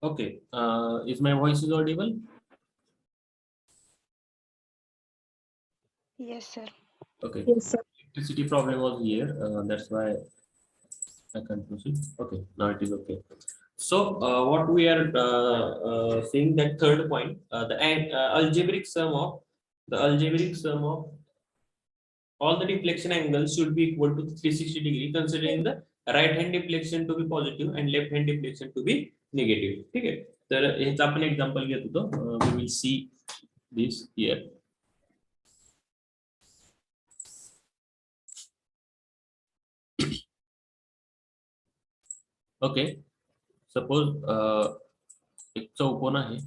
Okay, is my voice is audible? Yes, sir. Okay. Yes, sir. Electricity problem was here. That's why I can't proceed. Okay, now it is okay. So what we are seeing that third point, the algebraic sum of all the deflection angles should be equal to 360 degree, considering the right hand deflection to be positive and left hand deflection to be negative. ठीक है. तर ह्याचं आपण example घेत होतो. We will see this here. Okay, suppose एक चौकोन आहे.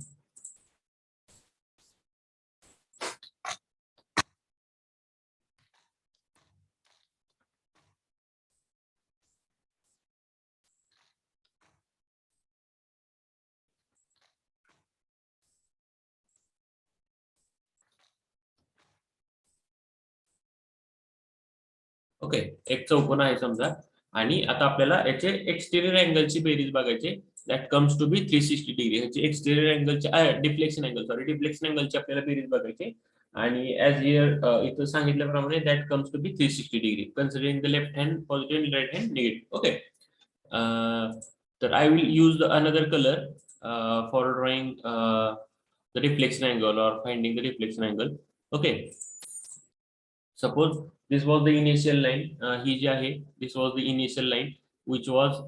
ओके, एक चौकोन आहे समजा आणि आता आपल्याला याचे एक्सटेरियर अँगलची बेरीज बघायची. That comes to be 360 degree. ह्याची एक्सटेरियर अँगलची डिफ्लेक्शन अँगलची आपल्याला बेरीज बघायची. आणि ऍज हिअर इथं सांगितल्याप्रमाणे that comes to be 360 degree, considering the left hand positive आणि राईट हँड निगेटिव्ह. ओके, तर I will use another colour for drawing the deflection angle और finding the deflection angle. Okay, suppose this was the initial line. ही जी आहे, this was the initial line which was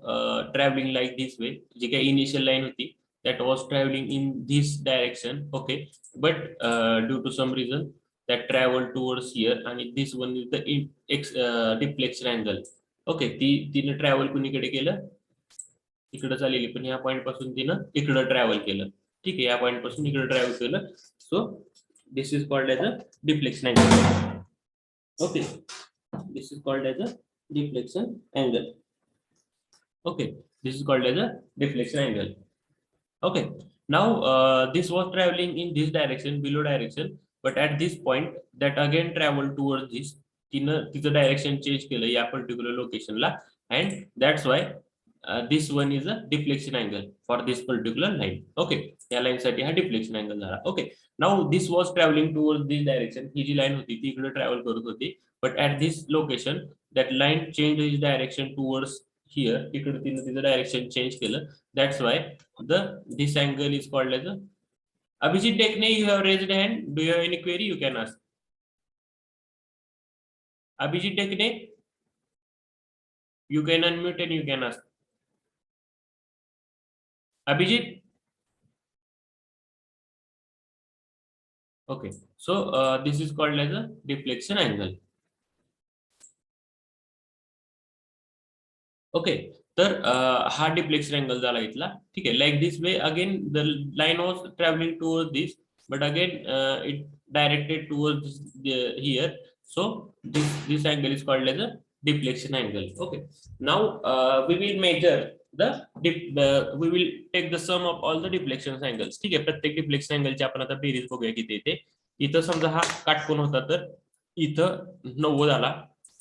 traveling like this way. जी काही initial line होती that was traveling in this direction. Okay, but due to some reason that traveled towards here and this one is the deflection angle. Okay, तिने travel कुणीकडे केलं, इकडे चाललेली, पण या point पासून तिनं इकडे ट्रॅव्हल केलं. ठीक आहे, या पॉइंट पासून इकडे ट्रॅव्हल केलं. So this is called as a deflection angle. Okay, this is called as a deflection angle. Okay, this is called as a deflection angle. Okay, now this was traveling in this direction, below direction, but at this point that again traveled towards this. तिचं direction change केलं या particular लोकेशनला, and that's why this one is a deflection angle for this particular line. Okay, या line साठी हा deflection angle झाला. Okay, now this was travelling towards this direction. ही जी लाईन होती ती इकडे ट्रॅव्हल करत होती, but at this location that line change his direction towards here. इकडे तिने तिचं डायरेक्शन चेंज केलं. That's why this angle is called as a. Abhijit Dekne, you have raised a hand. Do you have any query? You can ask. Abhijit Dekne, you can unmute and you can ask. Abhijit. Okay, so this is called as a deflection angle. Okay, तर हा deflection angle झाला इथला. ठीक आहे, like this way again the line was travelling towards this, but again it directed towards here. So this angle is called as a deflection angle. Okay, now we will measure we will take the sum of all the deflection angles. ठीक आहे, प्रत्येक deflection अँगलची आपण आता बेरीज बघूया किती येते. इथं समजा हा काटकोन होता, तर इथं 90 आला.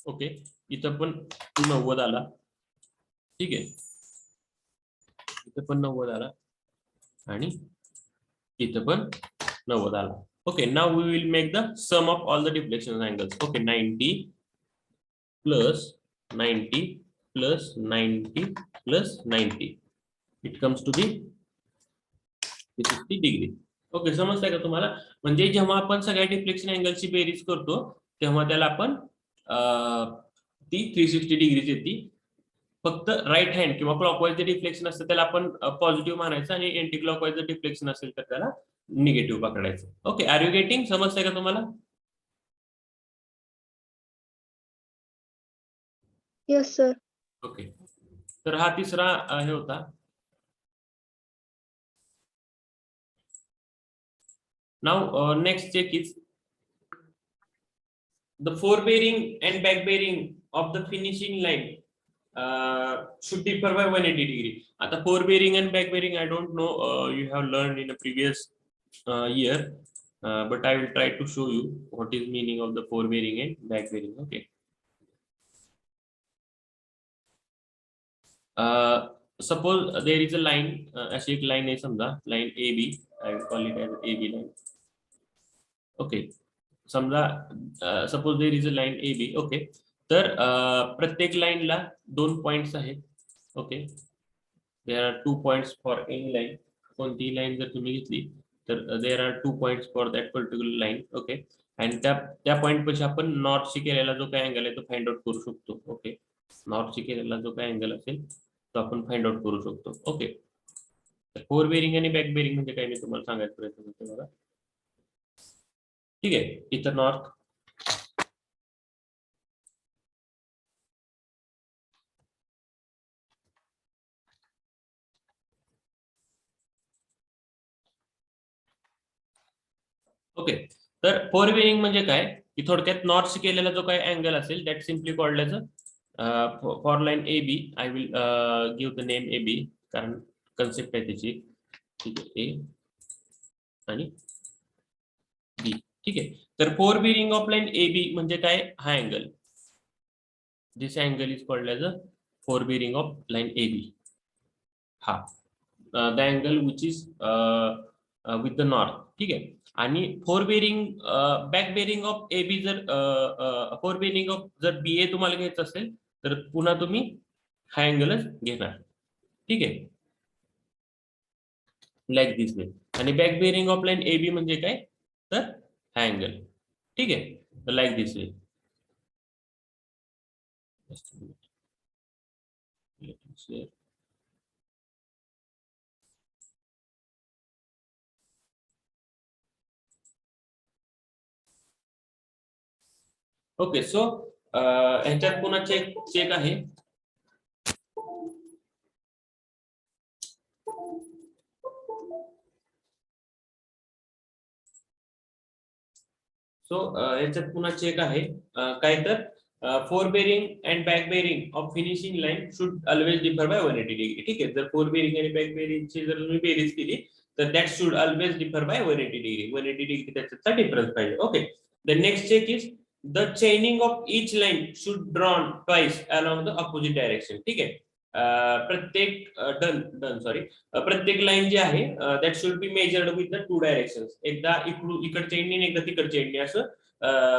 ओके, इथं पण 90 आला. ठीक आहे, इथं पण 90 आला आणि इथं पण 90 आला. Okay, now we will make the sum of all the deflection angles. Okay, 90 plus 90 plus 90 plus 90, it comes to be 360 degree. Okay, समजतंय का तुम्हाला? म्हणजे जेव्हा आपण सगळ्या डिफ्लेक्शन अँगलची बेरीज करतो तेव्हा त्याला आपण ती 360 डिग्रीज येते. फक्त राईट हँड किंवा क्लॉकवाईज जे डिफ्लेक्शन असतं त्याला आपण पॉझिटिव्ह मानायचं आणि एंटी क्लॉकवाईज जर डिफ्लेक्शन असेल तर त्याला निगेटिव्ह पकडायचं. Okay, are you getting? समजतंय का तुम्हाला? Yes, sir. ओके, तर हा तिसरा हे होता. Now next check is the forebearing and backbearing of the finishing line should differ by 180 degree. आता forbearing and back bearing I don't know, you have learned in a previous year, but I will try to show you what is meaning of the forbearing and back bearing. Okay. Suppose there is a line, अशी एक line आहे समजा, line AB, I will call it as AB line. Okay. समजा suppose there is a line AB. Okay. तर प्रत्येक लाईनला 2 points आहेत. Okay. There are 2 points for any line. कोणतीही लाईन जर तुम्ही घेतली तर there are 2 points for that particular line. Okay. आणि त्या पॉइंट पाशी आपण नॉर्थशी केलेला जो काय अँगल आहे तो फाइंड आउट करू शकतो. ओके. नॉर्थशी केलेला जो काय अँगल असेल तो आपण फाइंड आउट करू शकतो. ओके. फोर बेरिंग आणि बॅक बेरिंग म्हणजे काय मी तुम्हाला सांगायचा प्रयत्न करतो बघा. ठीक आहे. इथं नॉर्थ, ओके. तर फोर बेरिंग म्हणजे काय की थोडक्यात नॉर्थ केलेला जो काही अँगल असेल that simply called as for line A B. I will give the name A B कारण कन्सेप्ट आहे त्याची. ठीक आहे. ए आणि बी. ठीक आहे. तर fore bearing of line A B म्हणजे काय, हा angle, this angle is called as a fore bearing of line A B. हा the angle which is with the north. ठीक आहे. आणि fore bearing back bearing of A B, जर fore bearing of जर बी ए तुम्हाला घ्यायचं असेल तर पुन्हा तुम्ही हा अँगलच घेणार. ठीक आहे. Like this way. आणि back bearing of line A B म्हणजे काय, तर हा अँगल. ठीक आहे. तर like this way. Okay. So ह्याच्यात पुन्हा चेक आहे. सो ह्याच्यात पुन्हा चेक आहे काय तर fore bearing and back bearing of finishing line should always differ by 180 degree. ठीक आहे. जर फोर बेरिंग आणि बॅक बेरिंगची जर तुम्ही बेरीज केली तर that should always differ by 180 degree. 180 degree त्याचा डिफरन्स पाहिजे. Okay. The next check is the chaining of each line should drawn twice along the opposite direction. ठीक आहे. प्रत्येक प्रत्येक लाईन जी आहे that should be measured with the two direction. एकदा इकडच्या एंडनी एकदा तिकडच्या एंडनी असं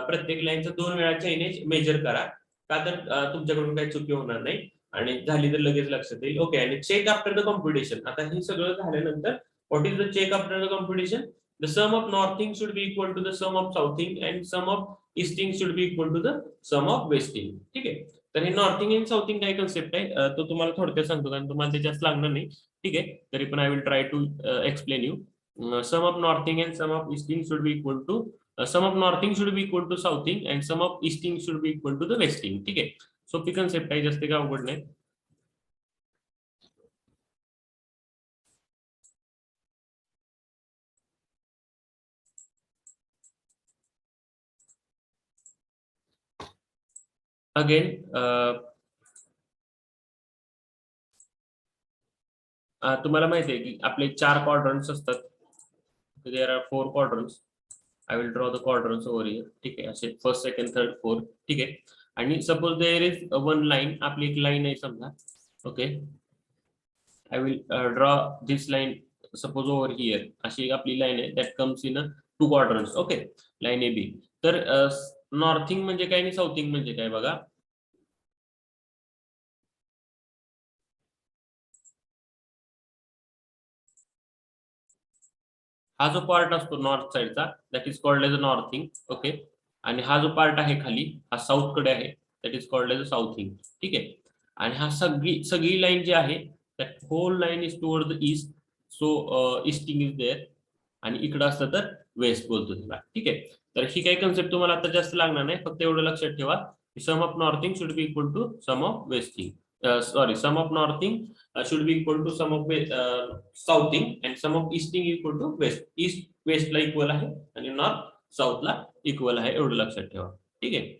प्रत्येक लाईनचं 2 वेळा चेनेज मेजर करा. का तर तुमच्याकडून काही चुकी होणार नाही आणि झाली तर लगेच लक्षात येईल. ओके. आणि चेक आफ्टर द कॉम्पिटिशन. आता हे सगळं झाल्यानंतर what is the check after the competition? The sum of northing should be equal to the sum of southing and sum of easting should be equal to the sum of westing. ठीक आहे. तर हे northing and southing काय concept आहे तो तुम्हाला थोडक्यात सांगतो कारण तुम्हाला ते जास्त लागणार नाही. ठीक आहे. तरी पण I will try to explain you. Sum of northing and sum of easting should be equal to sum of northing should be equal to southing and sum of easting should be equal to the westing. ठीक आहे. सोपी concept आहे, जास्त काय अवघड नाही. Again तुम्हाला माहिती आहे की आपले 4 क्वाड्रंट्स असतात. There are 4 quadrants. I will draw the quadrants over here. ठीक आहे. असे फर्स्ट, सेकंड, थर्ड, फोर्थ. ठीक आहे. आणि suppose there is one line, आपली एक लाईन आहे समजा. Okay. I will draw this line suppose over here. अशी आपली लाईन आहे that comes in 2 quadrants. Okay. Line A B. तर नॉर्थिंग म्हणजे काय आणि साउथिंग म्हणजे काय बघा. हा जो पार्ट असतो नॉर्थ साइडचा that is called as a northing. Okay. आणि हा जो पार्ट आहे खाली हा साऊथ कडे आहे that is called as a southing. ठीक आहे. आणि हा सगळी लाईन जी आहे that whole line is toward the east. So easting is there. आणि इकडं असतं तर वेस्ट बोलतो त्याला. ठीक आहे. तर ही काही कन्सेप्ट तुम्हाला आता जास्त लागणार नाही. फक्त एवढं लक्षात ठेवा sum of northing should be equal to sum of westing. Sum of northing should be equal to sum of southing and sum of easting equal to west. East वेस्टला इक्वल आहे आणि नॉर्थ साऊथला इक्वल आहे, एवढं लक्षात ठेवा. ठीक आहे.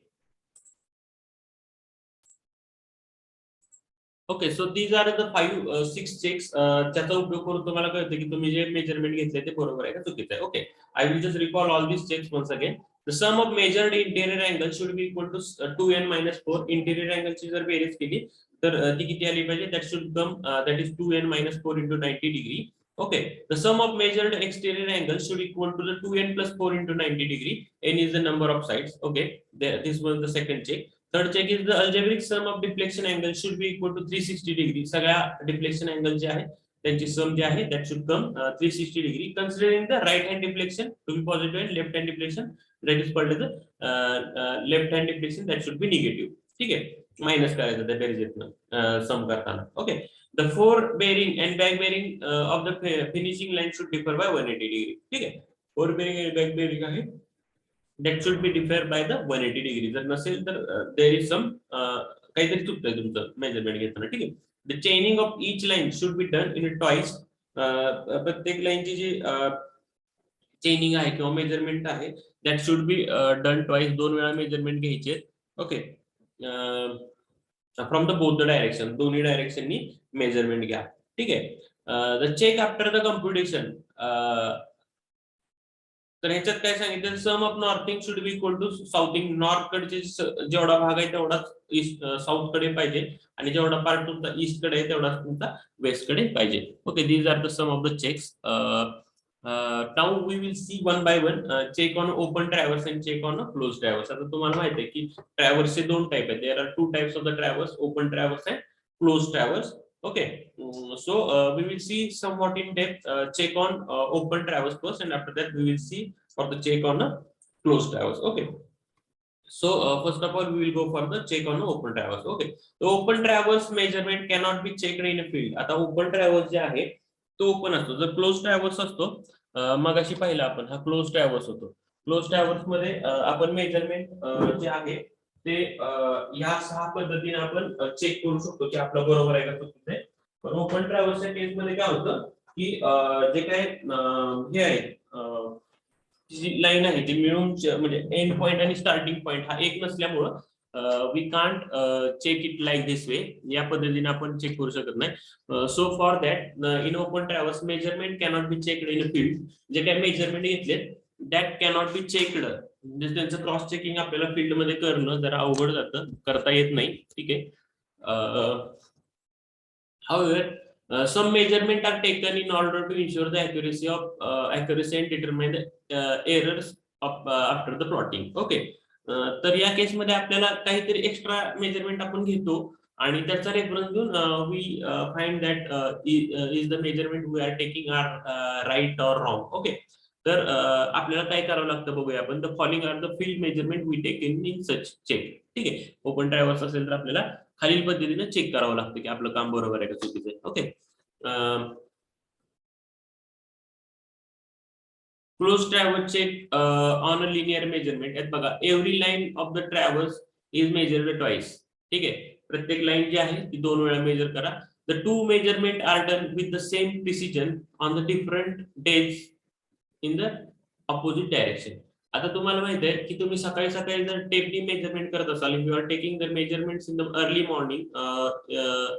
Okay, so these are the 5-6 checks. त्याचा उपयोग करून तुम्हाला कळतं की तुम्ही जे मेजरमेंट घेतले ते बरोबर आहे का चुकीचं आहे. Okay, I will just recall all this checks once again. The sum of measured interior angle should be equal to 2n-4. Interior अँगलची जर बेरीज केली तर ती किती आली पाहिजे? That should come that is 2n-4 into 90 degree. Okay, the sum of measured exterior angle should equal to the 2n+4 into 90 degree. N is the number of sides. Okay, this was the second check. Third check is the algebraic sum of deflection angle should be equal to 360 degree. सगळ्या deflection angle जे आहे त्यांची sum जे आहे that should come 360 degree. Considering the right hand deflection to be positive and left hand deflection that is called as the left hand deflection that should be negative. ठीक आहे, minus करायचं त्या बेरीजेतनं सम करताना. Okay, the fore bearing and back bearing of the finishing line should differ by 180 degree. ठीक आहे, fore bearing and back bearing आहे that should be differ by the 180 degree. जर नसेल तर there is some काहीतरी चुकतंय तुमचं मेजरमेंट घेताना. ठीक आहे, the chaining of each line should be done in twice. प्रत्येक लाईनची जी चेनिंग आहे किंवा मेजरमेंट आहे that should be done twice. 2 वेळा मेजरमेंट घ्यायचे. Okay, from the both the direction, दोन्ही डायरेक्शननी मेजरमेंट घ्या. ठीक आहे, the check after the computation. तर ह्याच्यात काय सांगितलं, sum of northing should be equal to southing. North कडचे जेवढा भाग आहे तेवढाच ईस्ट साऊथ कडे पाहिजे आणि जेवढा पार्ट तुमचा ईस्ट कडे आहे तेवढाच तुमचा वेस्ट कडे पाहिजे. Okay, these are the sum of the checks. Now we will see one by one. Check on open traverse and check on close traverse. आता तुम्हाला माहिती आहे की ट्रॅव्हर्सचे 2 टाईप आहेत. There are 2 types of the traverse, open traverse and close traverse. Okay, so we will see somewhat in depth check on open traverse first, and after that we will see for the check on a closed traverse. Okay, so first of all we will go for the check on open traverse. Okay, the open traverse measurement cannot be checked in a field. आता open traverse जे आहे तो open असतो. जर close traverse असतो, मगाशी पाहिला आपण, हा क्लोज ट्रॅव्हर्स होतो. क्लोज ट्रॅव्हर्स मध्ये आपण मेजरमेंट जे आहे ते ह्या 6 पद्धतीने आपण चेक करू शकतो की आपलं बरोबर आहे का चुकीचं आहे. पण ओपन ट्रॅव्हर्सच्या केस मध्ये काय होतं की जे काय हे आहे जी लाईन आहे ती मिळून म्हणजे एंड पॉइंट आणि स्टार्टिंग पॉइंट हा एक नसल्यामुळं we can't check it like this way. या पद्धतीने आपण चेक करू शकत नाही. So for that in open traverse measurement cannot be checked in a field. जे काही मेजरमेंट घेतले दॅट कॅनॉट बी चेकड. म्हणजे त्यांचं क्रॉस चेकिंग आपल्याला फील्ड मध्ये करणं जरा अवघड जातं, करता येत नाही. ठीक आहे, however some measurement are taken in order to ensure the accuracy and determine the errors of after the plotting. Okay, तर या केस मध्ये आपल्याला काहीतरी एक्स्ट्रा मेजरमेंट आपण घेतो आणि त्याचा रेफरन्स घेऊन we find that is the measurement we are taking are right or wrong. Okay, तर आपल्याला काय करावं लागतं बघूया आपण. The following are the field measurement we take in such check. ठीक आहे, ओपन ट्रॅव्हर्स असेल तर आपल्याला खालील पद्धतीने चेक करावं लागतं की आपलं काम बरोबर आहे का चुकीचं आहे. Okay, close traverse check on a linear measurement. यात बघा, every line of the traverse is measured twice. ठीक आहे, प्रत्येक लाईन जी आहे ती 2 वेळा मेजर करा. The 2 measurement are done with the same precision on the different days in the opposite direction. आता तुम्हाला माहित आहे की तुम्ही सकाळी सकाळी जर टेपनी मेजरमेंट करत असाल, you are taking the measurements in the early morning,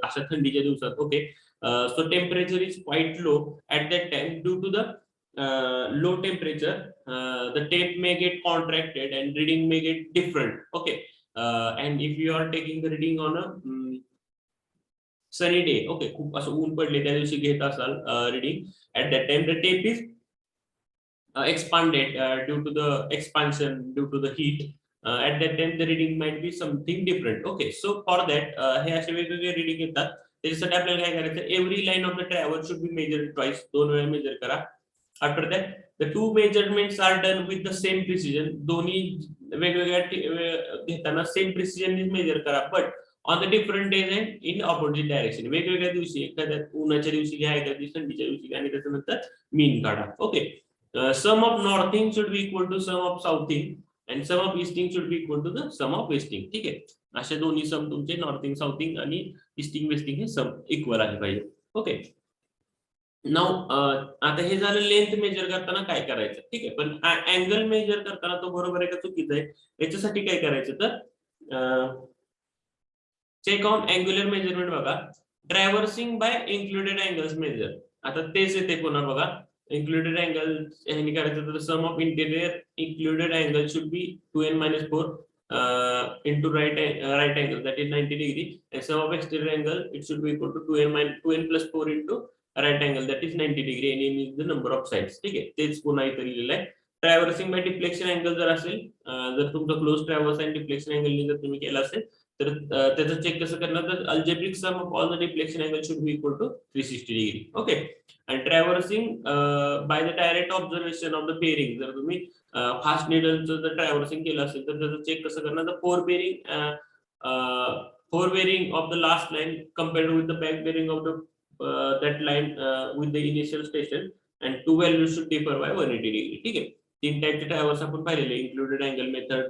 अशा थंडीच्या दिवसात. Okay, so temperature is quite low at that time. Due to the low temperature, the tape may get contracted and reading may get different. Okay, and if you are taking the reading on a sunny day, okay, खूप असं ऊन पडले त्या दिवशी घेत असाल reading, at that time the tape is expanded due to the expansion, due to the heat. At that time the reading might be something different. Okay, so for that हे असे वेगवेगळे reading येतात. त्याच्यासाठी आपल्याला काय करायचं, every line of the traverse should be measured twice. 2 वेळा measure करा. After that, the 2 measurements are done with the same precision. दोन्ही वेगवेगळ्या घेताना सेम प्रिसिजन मेजर करा, but on the different days and in opposite direction. वेगवेगळ्या दिवशी, एखाद्या उन्हाच्या दिवशी घ्या, एखाद्या थंडीच्या दिवशी घ्या आणि त्याच्यानंतर मीन काढा. Okay, sum of northing should be equal to sum of southing and sum of easting should be equal to the sum of westing. ठीक आहे, असे दोन्ही सम तुमचे नॉर्थिंग साऊथिंग आणि ईस्टिंग वेस्टिंग हे सम इक्वल आले पाहिजे. ओके, नाउ आता हे झालं लेंथ मेजर करताना काय करायचं. ठीक आहे, पण अँगल मेजर करताना तो बरोबर आहे का चुकीचं आहे, याच्यासाठी काय करायचं तर चेक ऑन अँग्युलर मेजरमेंट बघा, ट्रॅव्हर्सिंग बाय इन्क्लुडेड अँगल्स मेजर. आता तेच येते पुन्हा बघा, इन्क्लुडेड अँगल ह्यानी करायचं तर sum of interior included angle should be 2n-4 into right angle, that is 90 degree, and sum of exterior angle it should be equal to 2n plus 4 into right angle, that is 90 degree, and n is the number of sides. ठीक आहे, तेच पुन्हा इथे लिहिलेलं आहे. ट्रॅव्हर्सिंग bye deflection angle जर असेल, जर तुमचा क्लोज ट्रॅव्हर्स आणि डिफ्लेक्शन अँगल जर तुम्ही केला असेल तर त्याचं चेक कसं करणार, तर algebraic sum of all the deflection angle should be equal to 360 degree. Okay, आणि traversing by the direct observation of the bearing, जर तुम्ही फास्ट निडलचं जर ट्रॅव्हर्सिंग केलं असेल तर त्याचं चेक कसं करणार, तर fore bearing of the last line compared with the back bearing of the that line with the initial station, and two values should differ by 180 degree. ठीक आहे, तीन टाईपचे ट्रॅव्हर्स आपण पाहिलेले, included angle method,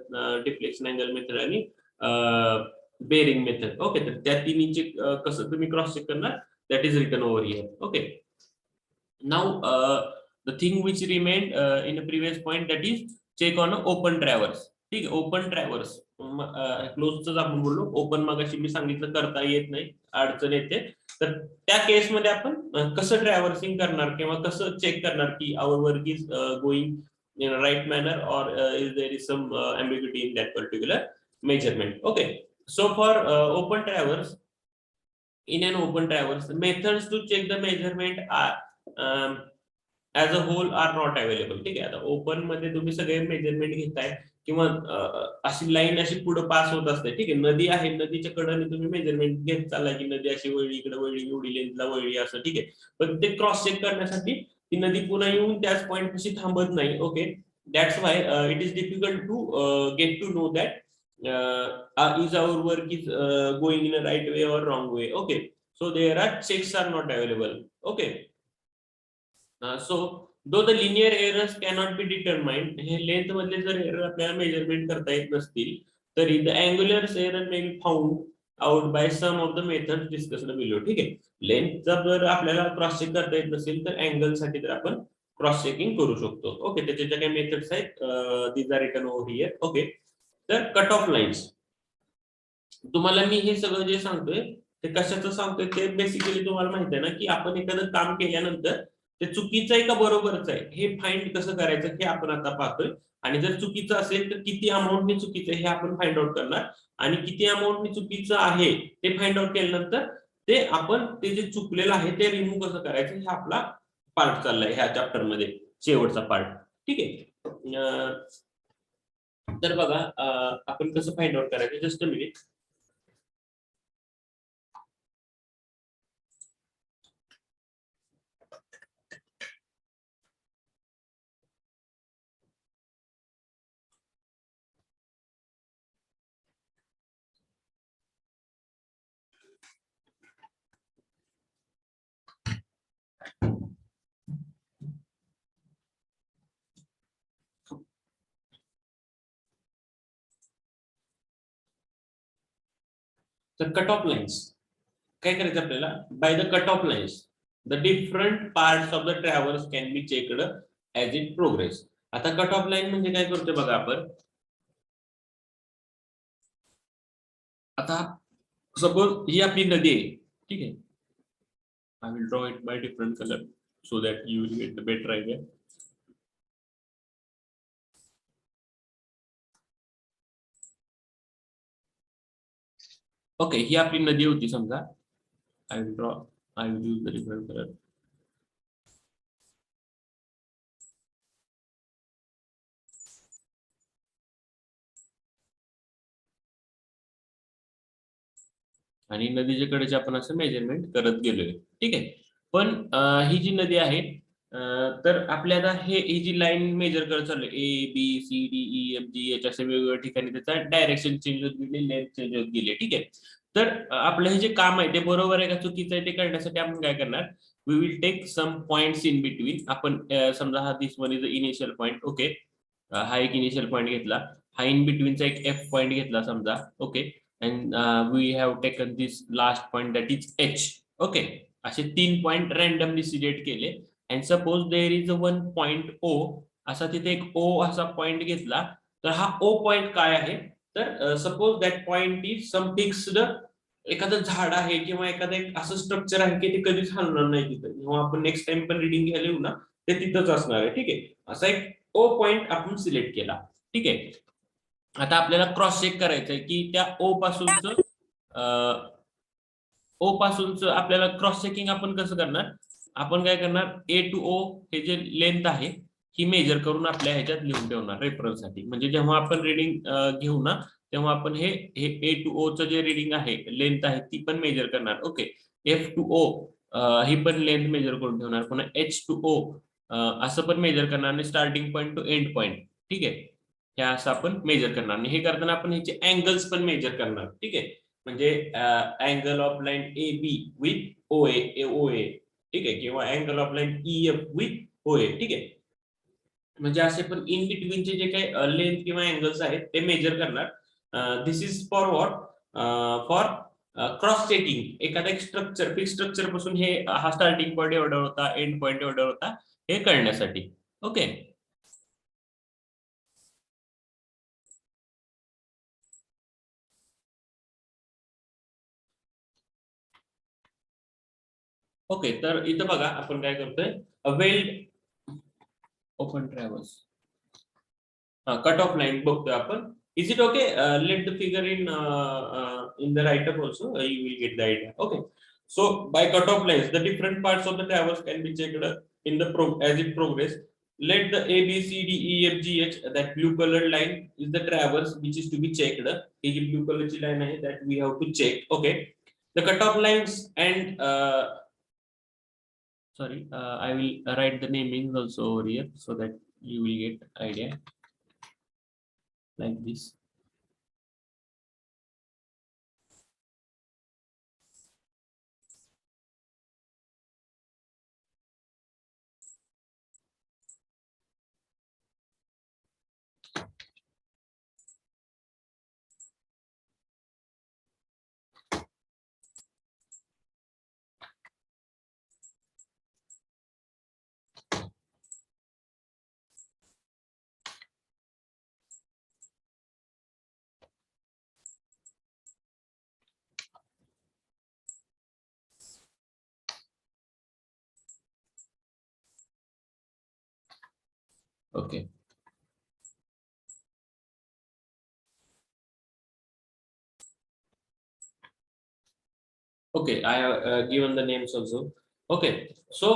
deflection angle method आणि bearing method. Okay, तर त्या तिन्हीचे कसं तुम्ही क्रॉस चेक करणार, that is written over here. Okay, now the thing which remain in a previous point, that is check on a open traverse. ठीक आहे, open traverse क्लोजच आपण बोललो, ओपन मगाशी मी सांगितलं करता येत नाही, अडचण येते. तर त्या केसमध्ये आपण कसं ट्रॅव्हर्सिंग करणार किंवा कसं चेक करणार की our work is going in a right manner, or there is some ambiguity in that particular measurement. Okay, so for open traverse, in an open traverse, methods to check the measurement are as a whole are not available. ठीक आहे, आता open मध्ये तुम्ही सगळे measurement घेताय किंवा अशी line अशी पुढे पास होत असते. ठीक आहे, नदी आहे, नदीच्या कडेने तुम्ही मेजरमेंट घेत चालला की नदी अशी वळली, इकडे वळली, एवढी लेन्थला वळली, असं. ठीक आहे, पण ते क्रॉस चेक करण्यासाठी ती नदी पुन्हा येऊन त्याच पॉइंट पाशी थांबत नाही. Okay, that's why it is difficult to get to know that is our work is going in a right way or wrong way. Okay, so there are checks are not available. Okay, so though the linear errors cannot be determined, हे length मधले जर error आपल्याला measurement करता येत नसतील तरी the angular error may be found out by some of the methods discussed below. ठीक आहे, लेंथचा जर आपल्याला क्रॉस चेक करता येत नसेल तर अँगल साठी तर आपण क्रॉस चेकिंग करू शकतो. ओके, त्याच्या ज्या काही मेथड्स आहेत these are written over here. Okay, तर कट ऑफ लाईन्स, तुम्हाला मी हे सगळं जे सांगतोय ते कशाचं सांगतोय, ते बेसिकली तुम्हाला माहिती आहे ना की आपण एखादं काम केल्यानंतर ते चुकीचं आहे का बरोबरच आहे हे फाइंड कसं करायचं हे आपण आता पाहतोय. आणि जर चुकीचं असेल तर किती अमाऊंटने चुकीचं आहे हे आपण फाइंड आउट करणार, आणि किती अमाऊंटने चुकीचं आहे ते फाइंड आउट केल्यानंतर ते आपण ते जे चुकलेलं आहे ते रिमूव्ह कसं करायचं हे आपला पार्ट चाललाय ह्या चॅप्टर मध्ये, शेवटचा पार्ट. ठीक आहे, तर बघा आपण कसं फाइंड आउट करायचं, जस्ट अ मिनिट. तर कट ऑफ लाईन्स काय करायचं आपल्याला, by the cut off lines the different parts of the travels can be checked as it progress. आता कट ऑफ लाईन म्हणजे काय करतोय बघा आपण, आता सपोज ही आपली नदी आहे. ठीक आहे, I will draw it by different colour so that you will get the better idea. Okay, ही आपली नदी होती समजा, I will use the different colour. आणि नदीच्या कडेचे आपण असं मेजरमेंट करत गेलोय. ठीक आहे, पण ही जी नदी आहे तर आपल्याला ही जी लाईन मेजर करत चाललोय ABCDEFG एच अशा वेगवेगळ्या ठिकाणी त्याचा डायरेक्शन चेंज होत गेली, लेंथ चेंज होत गेली. ठीक आहे, तर आपलं हे जे काम आहे ते बरोबर आहे का चुकीचं आहे ते करण्यासाठी आपण काय करणार, we will take some points in between. आपण समजा हा this one is initial point. Okay, हा एक इनिशियल पॉइंट घेतला, हा इन बिटवीनचा एक F पॉइंट घेतला समजा. Okay, and we have taken this last point that is H. Okay, असे 3 पॉइंट रॅन्डमली सिलेक्ट केले, and suppose there is a one point O, असा तिथे एक O असा पॉइंट घेतला. तर हा O पॉइंट काय आहे, तर suppose that point is some fixed एखादं झाड आहे किंवा एखादं एक असं स्ट्रक्चर आहे की ते कधीच हलणार नाही तिथं, जेव्हा आपण नेक्स्ट टाइम पण रिडिंग घ्यायला येऊ ना ते तिथंच असणार आहे. ठीक आहे, असा एक ओ पॉइंट आपण सिलेक्ट केला. ठीक आहे, आता आपल्याला क्रॉस चेक करायचंय की त्या ओ पासूनच आपल्याला क्रॉस चेकिंग आपण कसं करणार. आपण काय करणार, ए टू ओ हे जे लेंथ आहे ही मेजर करून आपल्या ह्याच्यात लिहून ठेवणार रेफरन्ससाठी. म्हणजे जेव्हा आपण रिडिंग घेऊ ना तेव्हा आपण हे हे ए टू ओ चं जे रिडिंग आहे लेंथ आहे ती पण मेजर करणार. ओके, एफ टू ओ ही पण लेंथ मेजर करून ठेवणार. पुन्हा एच टू ओ असं पण मेजर करणार आणि starting point two end point. ठीक आहे, हे असं आपण मेजर करणार आणि हे करताना आपण ह्याचे अँगल्स पण मेजर करणार. ठीक आहे, म्हणजे angle of line A B with O A. ठीक आहे, किंवा angle of line E F with O A. ठीक आहे, म्हणजे असे पण इन बिटवीनचे जे काही लेंथ किंवा अँगल्स आहेत ते मेजर करणार. This is for what, for cross checking. एखादा एक स्ट्रक्चर फिक्स स्ट्रक्चर पासून हे हा स्टार्टिंग पॉईंट एवढा होता, एंड पॉईंट एवढा होता, हे कळण्यासाठी. ओके. ओके, तर इथं बघा आपण काय करतोय, weld open travels cut off line बघतोय आपण. Is it okay, let the figure in the write up also, you will get the idea. Okay, so by cut off lines the different parts of the traverse can be checked in the as it progress. Let the a b c d e f g h, that blue colored line is the traverse which is to be checked. ही जी blue color ची line आहे that we have to check. Okay, the cut off lines and sorry, I will write the namings also over here so that you will get idea like this. Okay. Okay, I have given the names also. Okay, so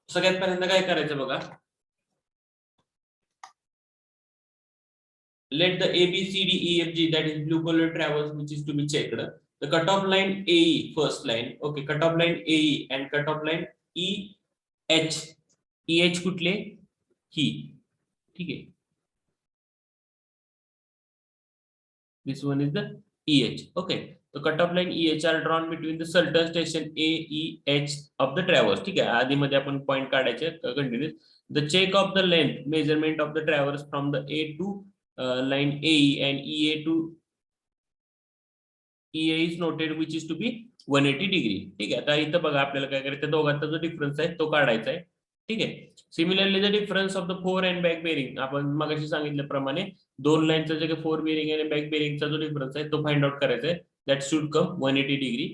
सगळ्यात पहिल्यांदा काय करायचं बघा. Let the A B C D E F G, that is blue color travels which is to be checked. The cutoff line AE, first line. Okay, cutoff line AE and cutoff line EH. EH कुठले, ही. ठीक आहे, this one is the EH. Okay, the cutoff line EH are drawn between the certain station A, E, H of the traverse. ठीक आहे, आधी मध्ये आपण point काढायचे continuous. The check of the length measurement of the traverse from the A to line AE and EA to EA is noted which is to be 180 degree. ठीक आहे, आता इथं बघा आपल्याला काय करायचं, दोघांचा जो डिफरन्स आहे तो काढायचा आहे. ठीक आहे, similarly the difference of the fore and back bearing, आपण मगाशी सांगितल्याप्रमाणे दोन लाईनचा जे काही फोर बेरिंग आणि बॅक बेरिंगचा जो डिफरन्स आहे तो फाइंड आउट करायचा आहे. That should come 180 degree.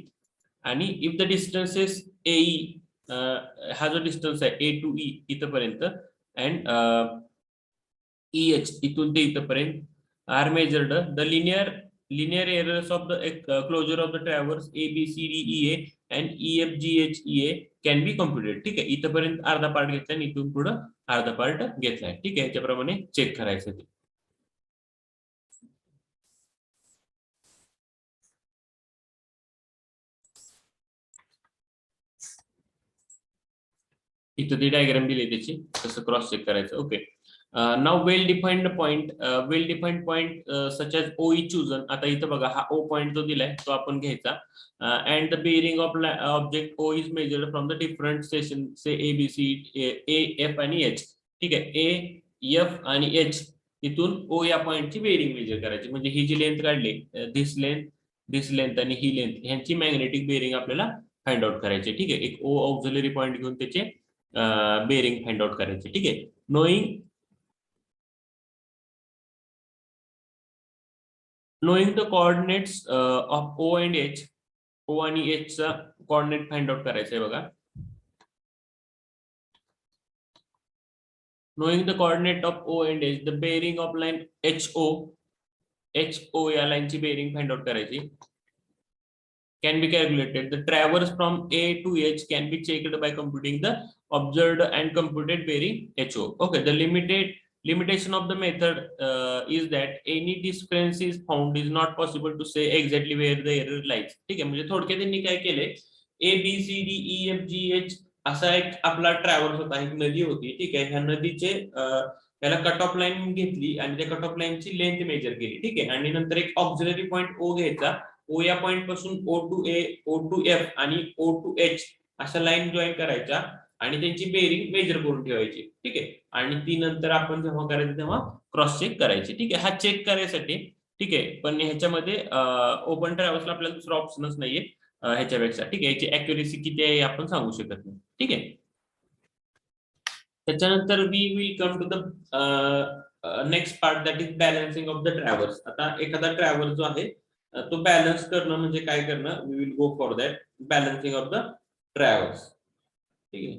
आणि if the distance is AE, हा जो डिस्टन्स आहे ए टू ई इथपर्यंत अँड EH इथून ते इथपर्यंत are measured, the linear errors of the closure of the traverse A B C D E A and E F G H E A can be computed. ठीक आहे, इथपर्यंत अर्धा part घेतलाय आणि इथून पुढे अर्धा पार्ट घेतलाय. ठीक आहे, याच्याप्रमाणे चेक करायचं ते. इथं ती डायग्राम दिली त्याची, कसं क्रॉस चेक करायचं. ओके, नाउ वेल डिफाइंड पॉइंट सच एज ओ ई चूजन. आता इथं बघा हा ओ पॉइंट जो दिलाय तो आपण घ्यायचा. And the bearing of object O is measured from the different station से A B C A F आणि एच. ठीक आहे, ए एफ आणि एच इथून ओ या पॉइंटची बेरिंग मेजर करायची. म्हणजे ही जी लेंथ काढली, दिस लेंथ आणि ही लेंथ, ह्यांची मॅग्नेटिक बेरिंग आपल्याला फाइंड आउट करायची. ठीक आहे, एक ओ ऑक्झिलरी पॉइंट घेऊन त्याचे बेरिंग फाइंड आउट करायचे. ठीक आहे, knowing knowing the coordinates of O and H, O आणि H चा coordinate find out करायचा आहे बघा. Knowing the coordinate of O and H, the bearing of line HO या लाईनची bearing find out करायची. Can be calculated. The traverse from A to H can be checked by computing the observed and computed bearing HO. Okay, the limitation of the method is that any discrepancy is found is not possible to say exactly where the error lies. ठीक आहे, म्हणजे थोडक्यात त्यांनी काय केले, A B C D E F G H असा एक आपला ट्रॅव्हर्स होता, एक नदी होती. ठीक आहे, ह्या नदीचे त्याला कट ऑफ लाईन घेतली आणि त्या कट ऑफ लाईनची लेंथ मेजर केली. ठीक आहे, आणि नंतर एक ऑक्झिलरी पॉईंट O घ्यायचा. O या पॉइंट पासून O to A, O to F आणि O टू H अशा लाईन जॉईन करायच्या आणि त्यांची बेरिंग मेजर करून ठेवायची. ठीक आहे, आणि ती नंतर आपण जेव्हा करायचं तेव्हा क्रॉस चेक करायची. ठीक आहे, हा चेक करायसाठी. ठीक आहे, पण ह्याच्यामध्ये ओपन ट्रॅव्हल्सला आपल्याला दुसरा ऑप्शनच नाहीये ह्याच्यापेक्षा. ठीक आहे, याची अॅक्युरेसी किती आहे आपण सांगू शकत नाही. ठीक आहे, त्याच्यानंतर we will come to the next part, that is balancing of the traverse. आता एखादा ट्रॅव्हल्स जो आहे तो बॅलन्स करणं म्हणजे काय करणं, we will go for that balancing of the traverse. ठीक आहे,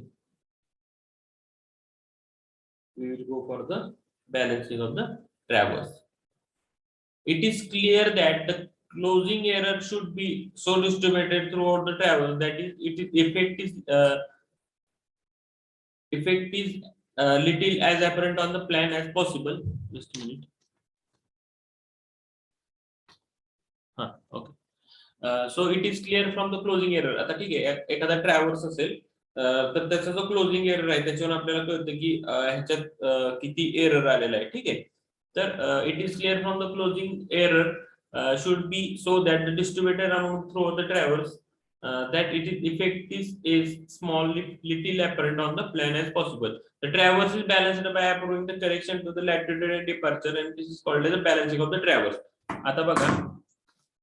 we will go for the balancing of the traverse. It is clear that the closing error should be so distributed throughout the traverse that effect is little as apparent on the plan as possible. Just a minute. Okay. So it is clear from the closing error. आता ठीक आहे, एखादा traverse असेल तर त्याचा जो closing error आहे त्याच्यावर आपल्याला कळतं की ह्याच्यात किती एरर आलेला आहे. ठीक आहे, तर it is clear from the closing error should be so that the distributed amount through the travels that it is effect is small little apparent on the plan as possible. The traverse is balanced by applying the correction to the latitude and departure, and this is called as the balancing of the traverse. आता बघा,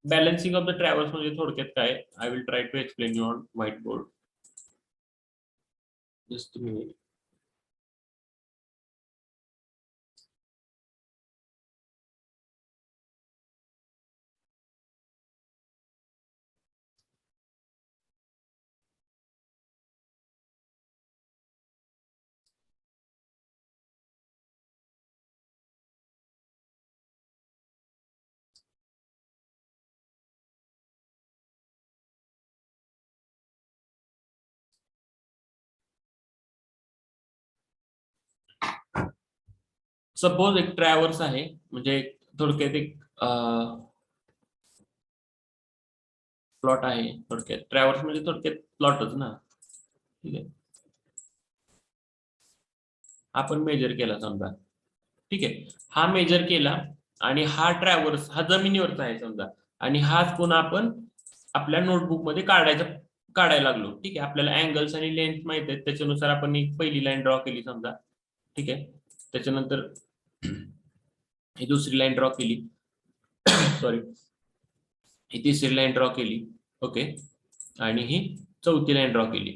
balancing of the traverse म्हणजे थोडक्यात काय, I will try to explain you on whiteboard. Just a minute. Suppose एक traverse आहे, म्हणजे थोडक्यात एक प्लॉट आहे. थोडक्यात ट्रॅव्हर्स म्हणजे थोडक्यात प्लॉटच ना. ठीक आहे, आपण मेजर केला समजा. ठीक आहे, हा मेजर केला आणि हा ट्रॅव्हर्स हा जमिनीवरचा आहे समजा, आणि हाच पुन्हा आपण आपल्या नोटबुक मध्ये काढायला लागलो. ठीक आहे, आपल्याला अँगल्स आणि लेंथ माहित आहेत, त्याच्यानुसार आपण एक पहिली लाईन ड्रॉ केली समजा. ठीक आहे, त्याच्यानंतर ही दुसरी लाईन ड्रॉ केली, सॉरी ही तिसरी लाईन ड्रॉ केली. ओके, आणि ही चौथी लाईन ड्रॉ केली.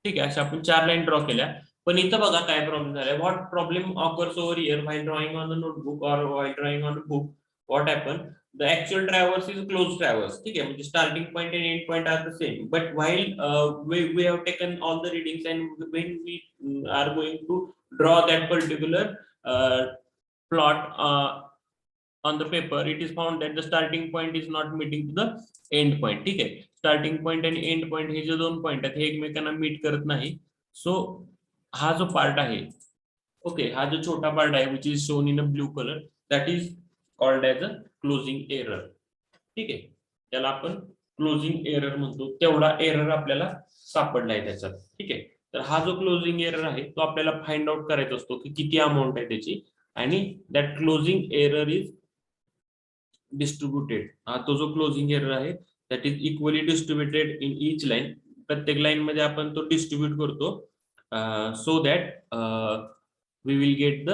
ठीक आहे, अशा आपण 4 लाईन ड्रॉ केल्या. पण इथं बघा काय प्रॉब्लेम झालाय. What problem occurs over here while drawing on the notebook or while drawing on the book. What happen, the actual traverse is close traverse. ठीक आहे, म्हणजे starting point and end point are the same, but while we have taken all the readings and when we are going to draw that particular plot on the paper, it is found that the starting point is not meeting to the end point. ठीक आहे, starting point आणि end point हे जे 2 point आहेत हे एकमेकांना meet करत नाही. सो हा जो पार्ट आहे, ओके, हा जो छोटा पार्ट आहे which is shown in a blue colour, that is called as a closing error. ठीक आहे, त्याला आपण क्लोजिंग एरर म्हणतो. तेवढा एरर आपल्याला सापडला आहे त्याच्यात. ठीक आहे, तर हा जो क्लोजिंग एरर आहे तो आपल्याला फाइंड आउट करायचा असतो की किती अमाऊंट आहे त्याची, आणि that closing error is distributed. हा तो जो क्लोजिंग एरर आहे that is equally distributed in each line. प्रत्येक लाईन मध्ये आपण तो डिस्ट्रीब्यूट करतो so that we will get the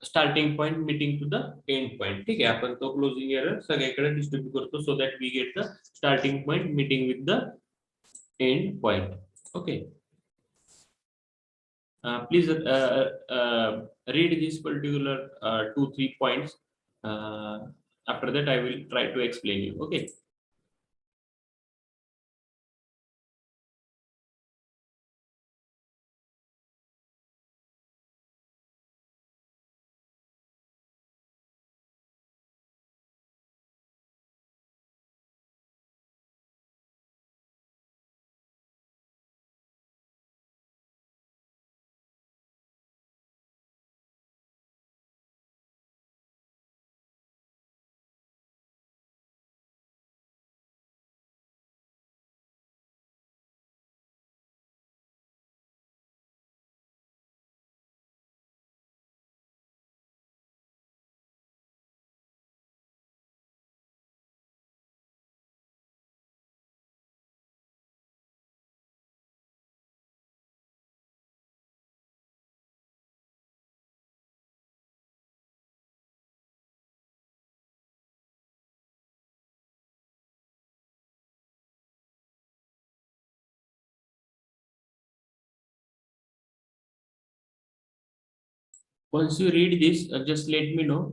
starting point meeting to the end point. ठीक आहे, आपण तो क्लोजिंग एरर सगळीकडे डिस्ट्रीब्यूट करतो so that we get the starting point meeting with the end point. Okay, please read these particular 2-3 points After that, I will try to explain you. Okay. Once you read this, just let me know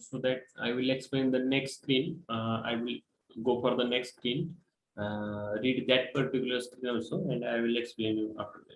so that I will explain the next screen. I will go for the next screen, read that particular screen also, and I will explain you after that.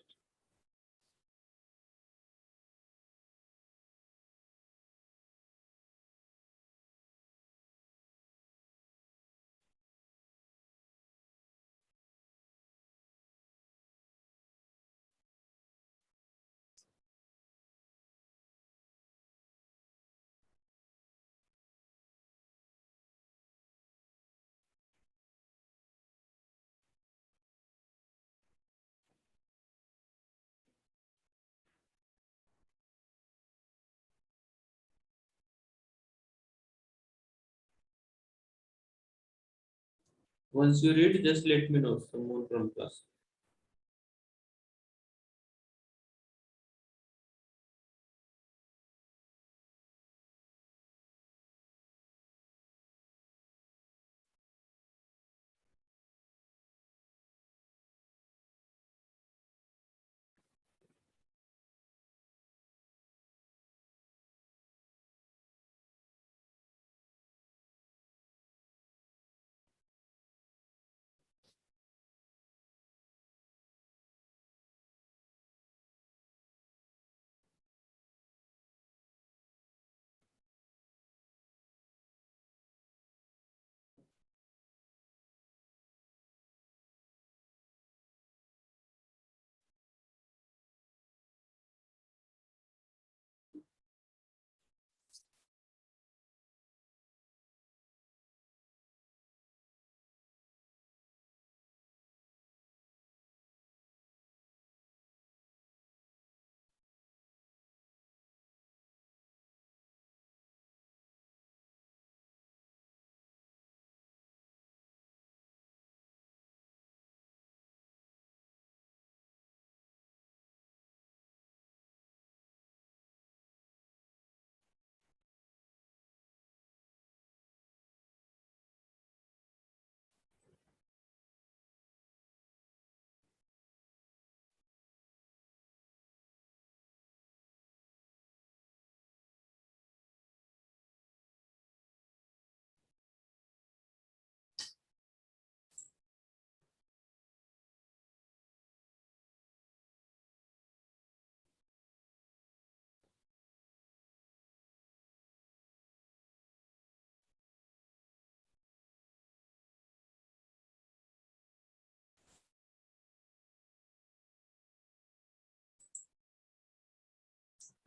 Once you read, just let me know. Someone from class.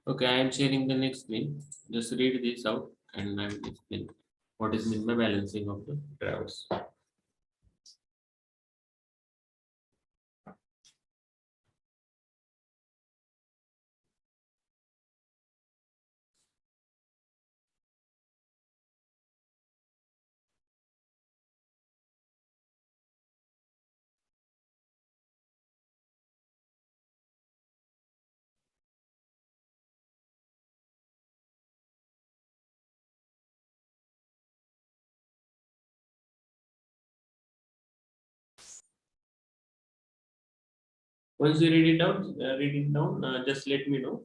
Okay, I am sharing the next screen. Just read this out, and I will explain what is meant by balancing of the drivers. Once you read it down, just let me know.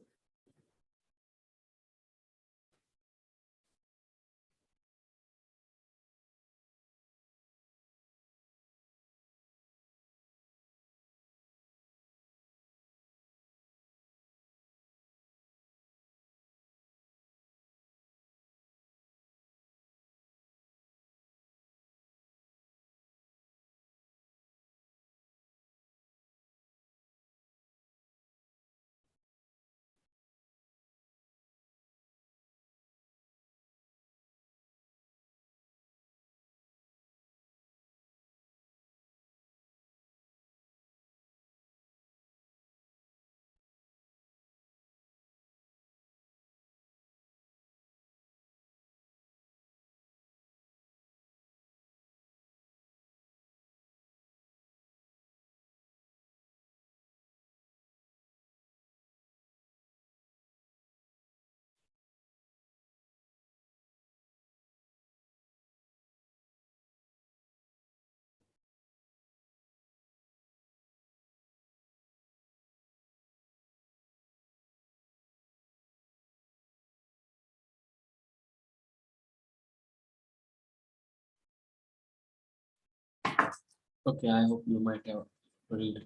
Okay, I hope you might have read.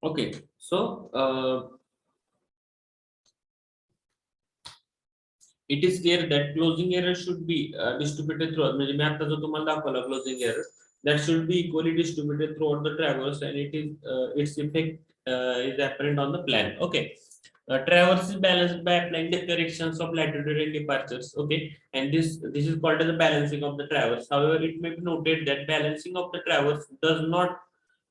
Okay, so it is clear that closing error should be distributed throughout. म्हणजे मी आता जो तुम्हाला दाखवला closing error, that should be equally distributed throughout the traverse, and its effect is apparent on the plan. Okay. Traverse is balanced by applying the corrections of latitude and departures. Okay, and this is called as the balancing of the traverse. However, it may be noted that balancing of the traverse does not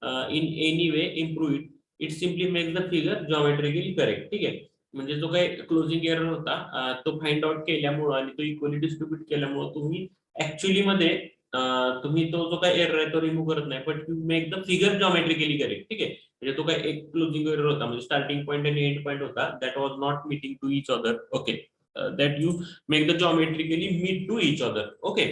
in any way improve it. It simply makes the figure geometrically correct. ठीक आहे. म्हणजे जो काही closing error होता तो find out केल्यामुळे आणि तो इक्वली डिस्ट्रीब्यूट केल्यामुळे तुम्ही ऍक्च्युअली मध्ये तुम्ही तो जो काही एरर आहे तो रिमूव्ह करत नाही, but you make the figure geometrically correct. ठीक आहे. म्हणजे तो काय एक क्लोजिंग एरर होता, म्हणजे स्टार्टिंग पॉईंट आणि एंड पॉईंट होता, that was not meeting to each other. Okay, that you make the geometrically meet to each other. Okay,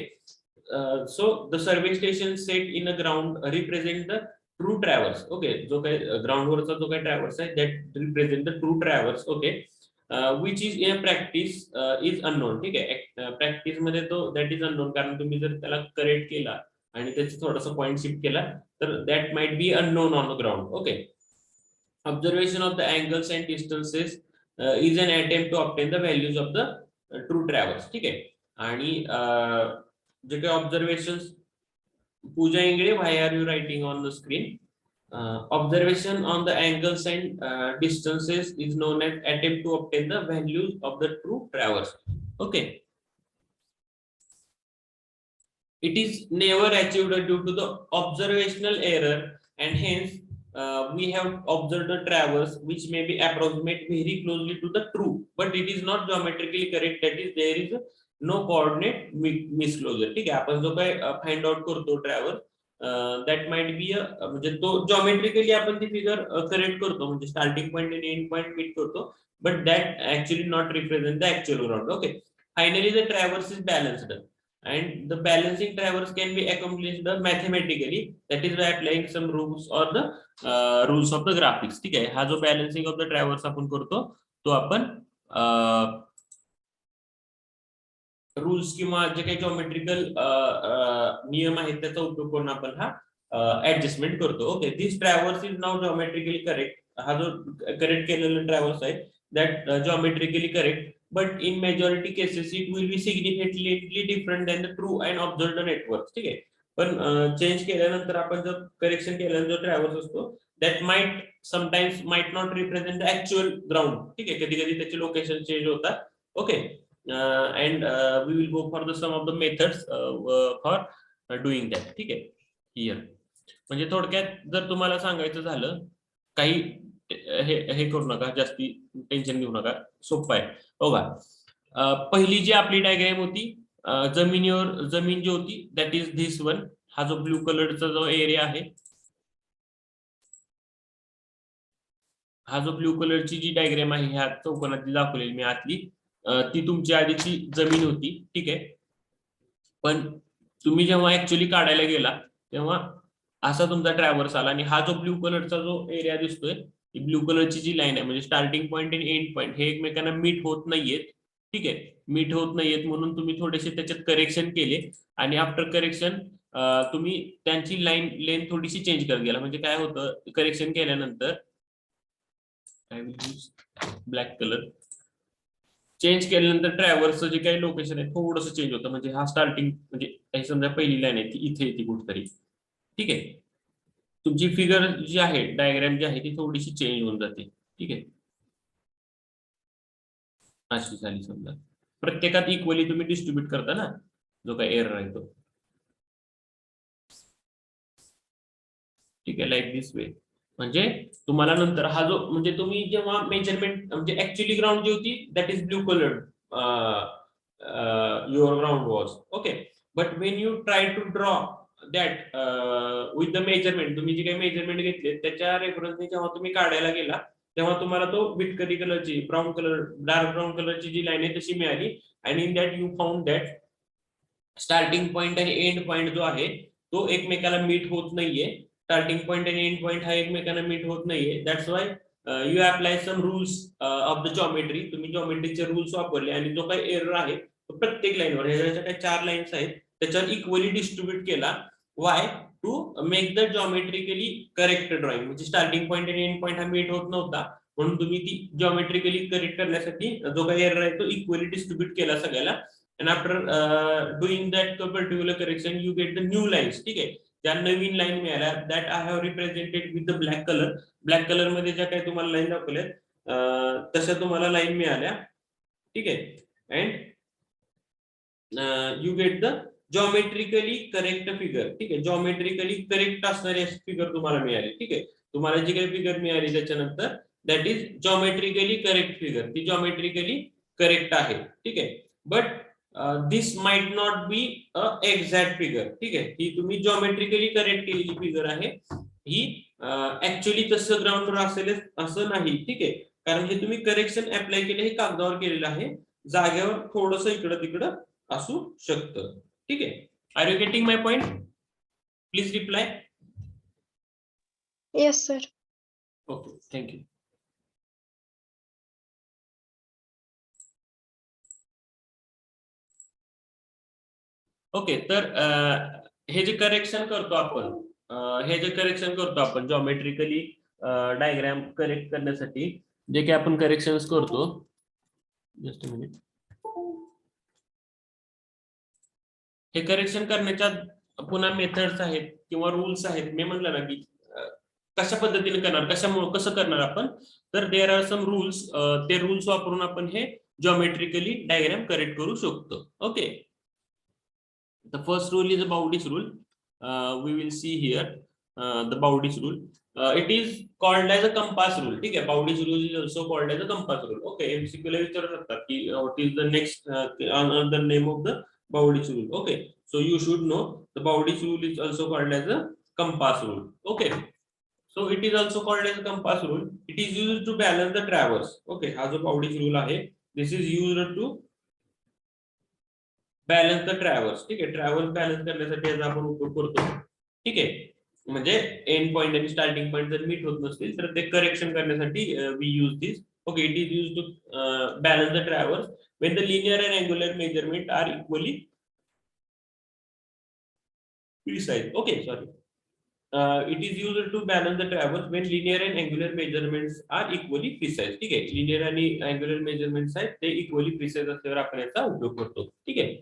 so the survey station set in a ground represent the true traverse. Okay, जो काही ग्राउंडवरचा जो काही traverse आहे that represent the true traverse. Okay, which is in practice is unknown. ठीक आहे, practice मध्ये तो दॅट इज अननोन, कारण तुम्ही जर त्याला करेक्ट केला आणि त्याचा थोडासा पॉईंट शिफ्ट केला तर that might be unknown on the ground. Okay, observation of the angles and distances is an attempt to obtain the values of the true traverse. ठीक आहे, आणि जे काही observation, Pooja Ingale, why are you writing on the screen? Observation on the angles and distances is known as attempt to obtain the values of the true traverse. Okay, it is never achieved due to the observational error, and hence we have observed the traverse which may be approximate very closely to the true, but it is not geometrically correct. That is, there is no coordinate misclosure. ठीक आहे, आपण जो काय find out करतो traverse, that might be म्हणजे तो geometrically आपण ती फिगर करेक्ट करतो, म्हणजे स्टार्टिंग पॉईंट आणि एंड पॉईंट मीट करतो, but that actually not represent the actual ground. Okay, finally the traverse is balanced and the balancing traverse can be accomplished mathematically, that is by applying some rules or the rules of the graphics. ठीक आहे, हा जो balancing of the traverse आपण करतो तो आपण rules किंवा जे काही जॉमेट्रिकल नियम आहेत त्याचा उपयोग करून आपण हा ऍडजस्टमेंट करतो. Okay, this traverse is now geometrically correct. हा जो करेक्ट केलेला ट्रॅव्हर्स आहे that geometrically correct, but in majority cases it will be significantly different than the true and observed network. ठीक आहे, पण चेंज केल्यानंतर आपण जर करेक्शन केल्यानंतर जो ट्रॅव्हर्स असतो that might sometimes might not represent the actual ground. ठीक आहे, कधी कधी त्याचे लोकेशन चेंज होतात. Okay, and we will go for the some of the methods for doing that. ठीक आहे, here म्हणजे थोडक्यात जर तुम्हाला सांगायचं झालं, काही हे करू नका, जास्ती टेन्शन घेऊ नका, सोपं आहे. बघा, पहिली जी आपली डायग्राम होती, जमिनीवर जमीन जी होती दॅट इज धिस वन. हा जो ब्लू कलरचा जो एरिया आहे, हा जो ब्लू कलरची जी डायग्राम आहे ह्या चौकोनात दाखवलेली मी आतली, ती तुमची आधीची जमीन होती. ठीक आहे, पण तुम्ही जेव्हा ऍक्च्युअली काढायला गेला तेव्हा असा तुमचा ट्रॅव्हर्स आला, आणि हा जो ब्लू कलरचा जो एरिया दिसतोय, ही ब्लू कलरची जी लाईन आहे, म्हणजे स्टार्टिंग पॉईंट आणि एंड पॉईंट हे एकमेकांना मीट होत नाहीयेत. ठीक आहे, मीट होत नाहीयेत म्हणून तुम्ही थोडेसे त्याच्यात करेक्शन केले, आणि आफ्टर करेक्शन तुम्ही त्यांची लाईन लेंथ थोडीशी चेंज करत गेला. म्हणजे काय होतं, करेक्शन केल्यानंतर ब्लॅक कलर चेंज केल्यानंतर ट्रॅव्हर्सचं जे काही लोकेशन आहे थोडंसं चेंज होतं. म्हणजे हा स्टार्टिंग, म्हणजे समजा पहिली लाईन आहे ती इथे येते कुठतरी. ठीक आहे, तुमची फिगर जी आहे, डायग्राम जी आहे ती थोडीशी चेंज होऊन जाते. ठीक आहे, अशी झाली. समजा प्रत्येकात इक्वली तुम्ही डिस्ट्रीब्यूट करता ना जो काही एरर आहे तो. ठीक आहे, लाईक दिस वे. म्हणजे तुम्हाला नंतर हा जो, म्हणजे तुम्ही जेव्हा मेजरमेंट, म्हणजे ऍक्च्युअली ग्राउंड जी होती that is blue colour, your ground was. Okay, but when you try to draw that with the measurement, तुम्ही जे काही मेजरमेंट घेतले त्याच्या रेफरन्सने जेव्हा तुम्ही काढायला गेला तेव्हा तुम्हाला तो बिटकरी कलरची, ब्राऊन कलर, डार्क ब्राऊन कलरची जी लाईन आहे तशी मिळाली, आणि in that you found that starting point आणि एंड पॉईंट जो आहे तो एकमेकाला मीट होत नाहीये. स्टार्टिंग पॉईंट आणि एंड पॉईंट हा एकमेकांना मीट होत नाहीये. That's why you apply some rules of the geometry. तुम्ही जॉमेट्रीचे रूल्स वापरले, आणि जो काही एरर आहे तो प्रत्येक लाईनवर, ह्याच्या काही 4 लाईन्स आहेत त्याच्यावर इक्वली डिस्ट्रीब्यूट केला. Why to make the geometrically correct drawing. म्हणजे स्टार्टिंग पॉईंट आणि एंड पॉईंट हा मीट होत नव्हता, म्हणून तुम्ही ती जॉमेट्रिकली करेक्ट करण्यासाठी जो काही एरर आहे तो इक्वली डिस्ट्रीब्यूट केला सगळ्याला. and after doing that particular correction you get the new lines. ठीक आहे, त्या नवीन लाईन मिळाल्या that I have represented with the black colour. Black colour मध्ये ज्या काही तुम्हाला लाईन दाखवल्यात तशा तुम्हाला लाईन मिळाल्या. ठीक आहे, and you get the geometrically correct figure. ठीक आहे, जॉमेट्रिकली करेक्ट असणारे फिगर तुम्हाला मिळाले. ठीक आहे, तुम्हाला जी काही फिगर मिळाली त्याच्यानंतर दॅट इज जॉमेट्रिकली करेक्ट फिगर. ती जॉमेट्रिकली करेक्ट आहे. ठीक आहे, but this might not be a exact figure. ठीक आहे, ही तुम्ही जॉमेट्रिकली करेक्ट केलेली फिगर आहे, ही ऍक्च्युअली तसं ग्राउंडवर असेल असं नाही. ठीक आहे, कारण हे तुम्ही करेक्शन अप्लाय केले हे कागदावर केलेलं आहे, जागेवर थोडस इकडं तिकडं असू शकतं. ठीक आहे, are you getting my point? Please reply. Yes sir. Okay, thank you. Okay, तर हे जे करेक्शन करतो आपण, जॉमेट्रिकली डायग्राम करेक्ट करण्यासाठी जे काही आपण करेक्शन करतो, जस्ट अ मिनिट. हे करेक्शन करण्याच्या पुन्हा मेथड्स आहेत किंवा रूल्स आहेत. मी म्हटलं ना की कशा पद्धतीने करणार, कशामुळे कसं करणार आपण, तर देर आर सम रूल्स. ते रूल्स वापरून आपण हे जॉमेट्रिकली डायग्राम करेक्ट करू शकतो. Okay, the first rule is a Bowditch rule. We will see here the Bowditch rule. It is called as a compass rule. ठीक आहे, Bowditch rule is also called as a compass rule. Okay, MCQ ला विचारू शकतात की what is the next another name of the Bowditch rule. Okay, so you should know the Bowditch rule is also called as a compass rule. Okay, so it is also called as a compass rule. It is used to balance the traverse. Okay, हा जो Bowditch rule आहे, this is used to balance the traverse. ठीक आहे, traverse balance करण्यासाठी याचा आपण उपयोग करतो. ठीक आहे, म्हणजे एंड पॉइंट आणि स्टार्टिंग पॉइंट जर मीट होत नसतील तर ते करेक्शन करण्यासाठी we use this. Okay, it is use to balance the traverse when the linear and angular measurement are equally precise. Okay, sorry. It is used to balance the traverse when linear and angular measurements are equally precise. ठीक आहे, linear आणि angular measurements आहेत ते equally precise असल्यावर आपण याचा उपयोग करतो. ठीक आहे,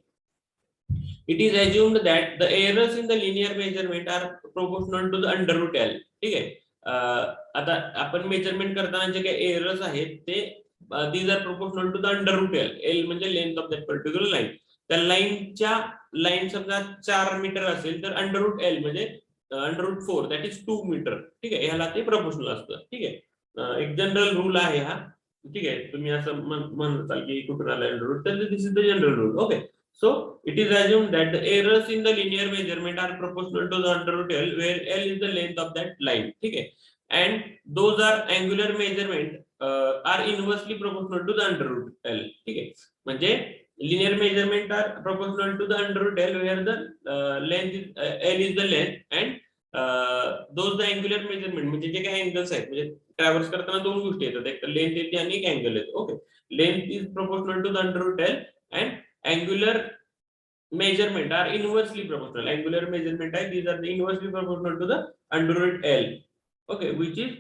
it is assumed that the errors in the linear measurement are proportional to the under root L. ठीक आहे, आता आपण मेजरमेंट करताना जे काही एरर्स आहेत ते these are proportional to the under root L. L म्हणजे length of that particular line. त्या लाईन समजा 4 मीटर असेल तर अंडर रूट L म्हणजे under root 4 that is 2 metre. ठीक आहे, ह्याला ते प्रपोर्शनल असतं. ठीक आहे, एक जनरल रूल आहे हा. ठीक आहे, तुम्ही असं म्हणताल की कुठून आला अंडर रूट, तर this is the general rule. Okay, so it is assumed that the errors in the linear measurement are proportional to the under root L, where L is the length of that line. ठीक आहे, and those are angular measurement are inversely proportional to the under root L. ठीक आहे, म्हणजे linear measurement are proportional to the under root L, where the length is L is the length, and those the angular measurement म्हणजे जे काही angles आहेत, म्हणजे traverse करताना दोन गोष्टी येतात, एक लेंथ येते आणि एक अँगल येतो. Okay, length is proportional to the under root L and angular measurement are inversely proportional. Angular measurement आहे, these are the inversely proportional to the under root L. Okay, which is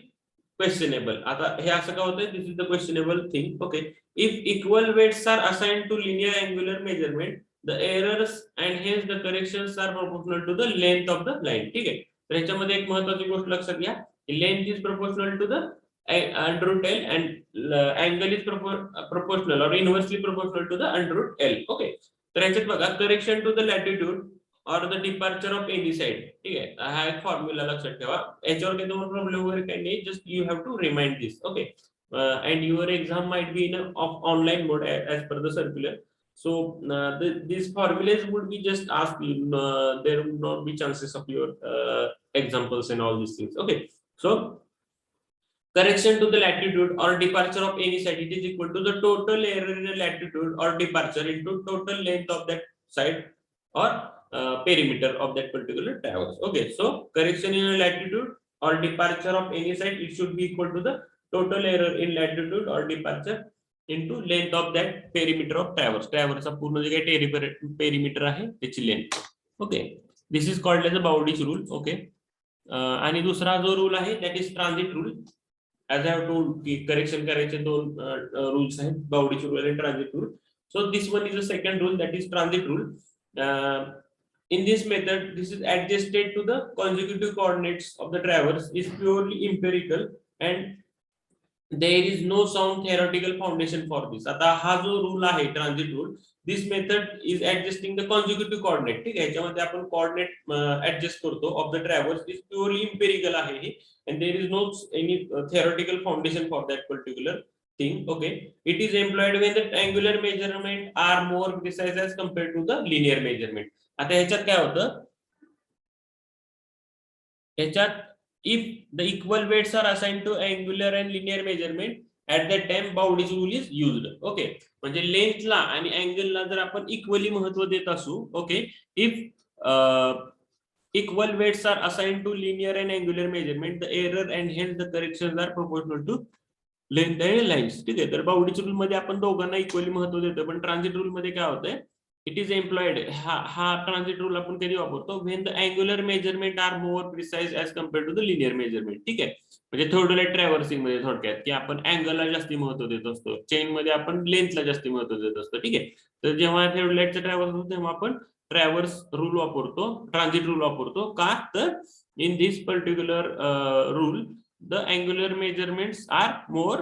questionable. आता हे असं का होतंय, this is the questionable thing. Okay, if equal weights are assigned to linear angular measurement, the errors and hence the corrections are proportional to the length of the line. ठीक आहे, तर ह्याच्यामध्ये एक महत्त्वाची गोष्ट लक्षात घ्या, length is proportional to the under root L and angle is proportional or inversely proportional to the under root L. Okay, तर ह्याच्यात बघा, correction to the latitude or the departure of any side. ठीक आहे, हा एक formula लक्षात ठेवा, याच्यावर काही तुम्हाला प्रॉब्लेम वगैरे काही नाही, just you have to remind this. Okay, and your exam might be in online mode as per the circular. So these formulas would be just asked you. There would not be chances of your examples and all these things. Okay, so correction to the latitude or departure of any side, it is equal to the total error in a latitude or departure into total length of that side or perimeter of that particular traverse. Okay, so correction in a latitude or departure of any side, it should be equal to the total error in latitude or departure into length of that perimeter of traverse. Traverse चा पूर्ण जे काही perimeter आहे त्याची length. Okay, this is called as a Bowditch rule. Okay. आणि दुसरा जो rule आहे that is transit rule. As I have told की करेक्शन करायचे दोन रूल्स आहेत, बाउडीज रूल आणि transit rule. So this one is a second rule that is transit rule. In this method, this is adjusted to the consecutive coordinates of the traverse, is purely empirical and there is no sound theoretical foundation for this. आता हा जो rule आहे transit rule, this method is adjusting the consecutive coordinate. ठीक आहे, याच्यामध्ये आपण coordinate adjust करतो of the traverse. Is purely empirical आहे हे, and there is no any theoretical foundation for that particular thing. Okay, it is employed when the angular measurement are more precise as compared to the linear measurement. आता ह्याच्यात काय होतं, ह्याच्यात if the equal weights are assigned to angular and linear measurement at that time Baudi's rule is used. Okay, म्हणजे लेंथला आणि अँगलला जर आपण equally महत्व देत असू. Okay, if equal weights are assigned to linear and angular measurement, the error and hence the corrections are proportional to length and lines. ठीक आहे, तर बाउडीच्या रूल मध्ये आपण दोघांना इक्वली महत्व देतो, पण ट्रान्झिट रूल मध्ये काय होतंय, इट इज एम्प्लॉइड, हा ट्रान्झिट रूल आपण कधी वापरतो, when the angular measurement are more precise as compared to the linear measurement. ठीक आहे, म्हणजे थोडं ट्रॅव्हर्सिंग मध्ये थोडक्यात की आपण अँगलला जास्ती महत्व देत असतो, चेन मध्ये आपण लेंथला जास्ती महत्व देत असतो. ठीक आहे, तर जेव्हा थोडलेटचा ट्रॅव्हर्स होतो तेव्हा आपण ट्रॅव्हर्स रूल वापरतो, ट्रान्झिट रूल वापरतो. का तर in this particular rule the angular measurements are more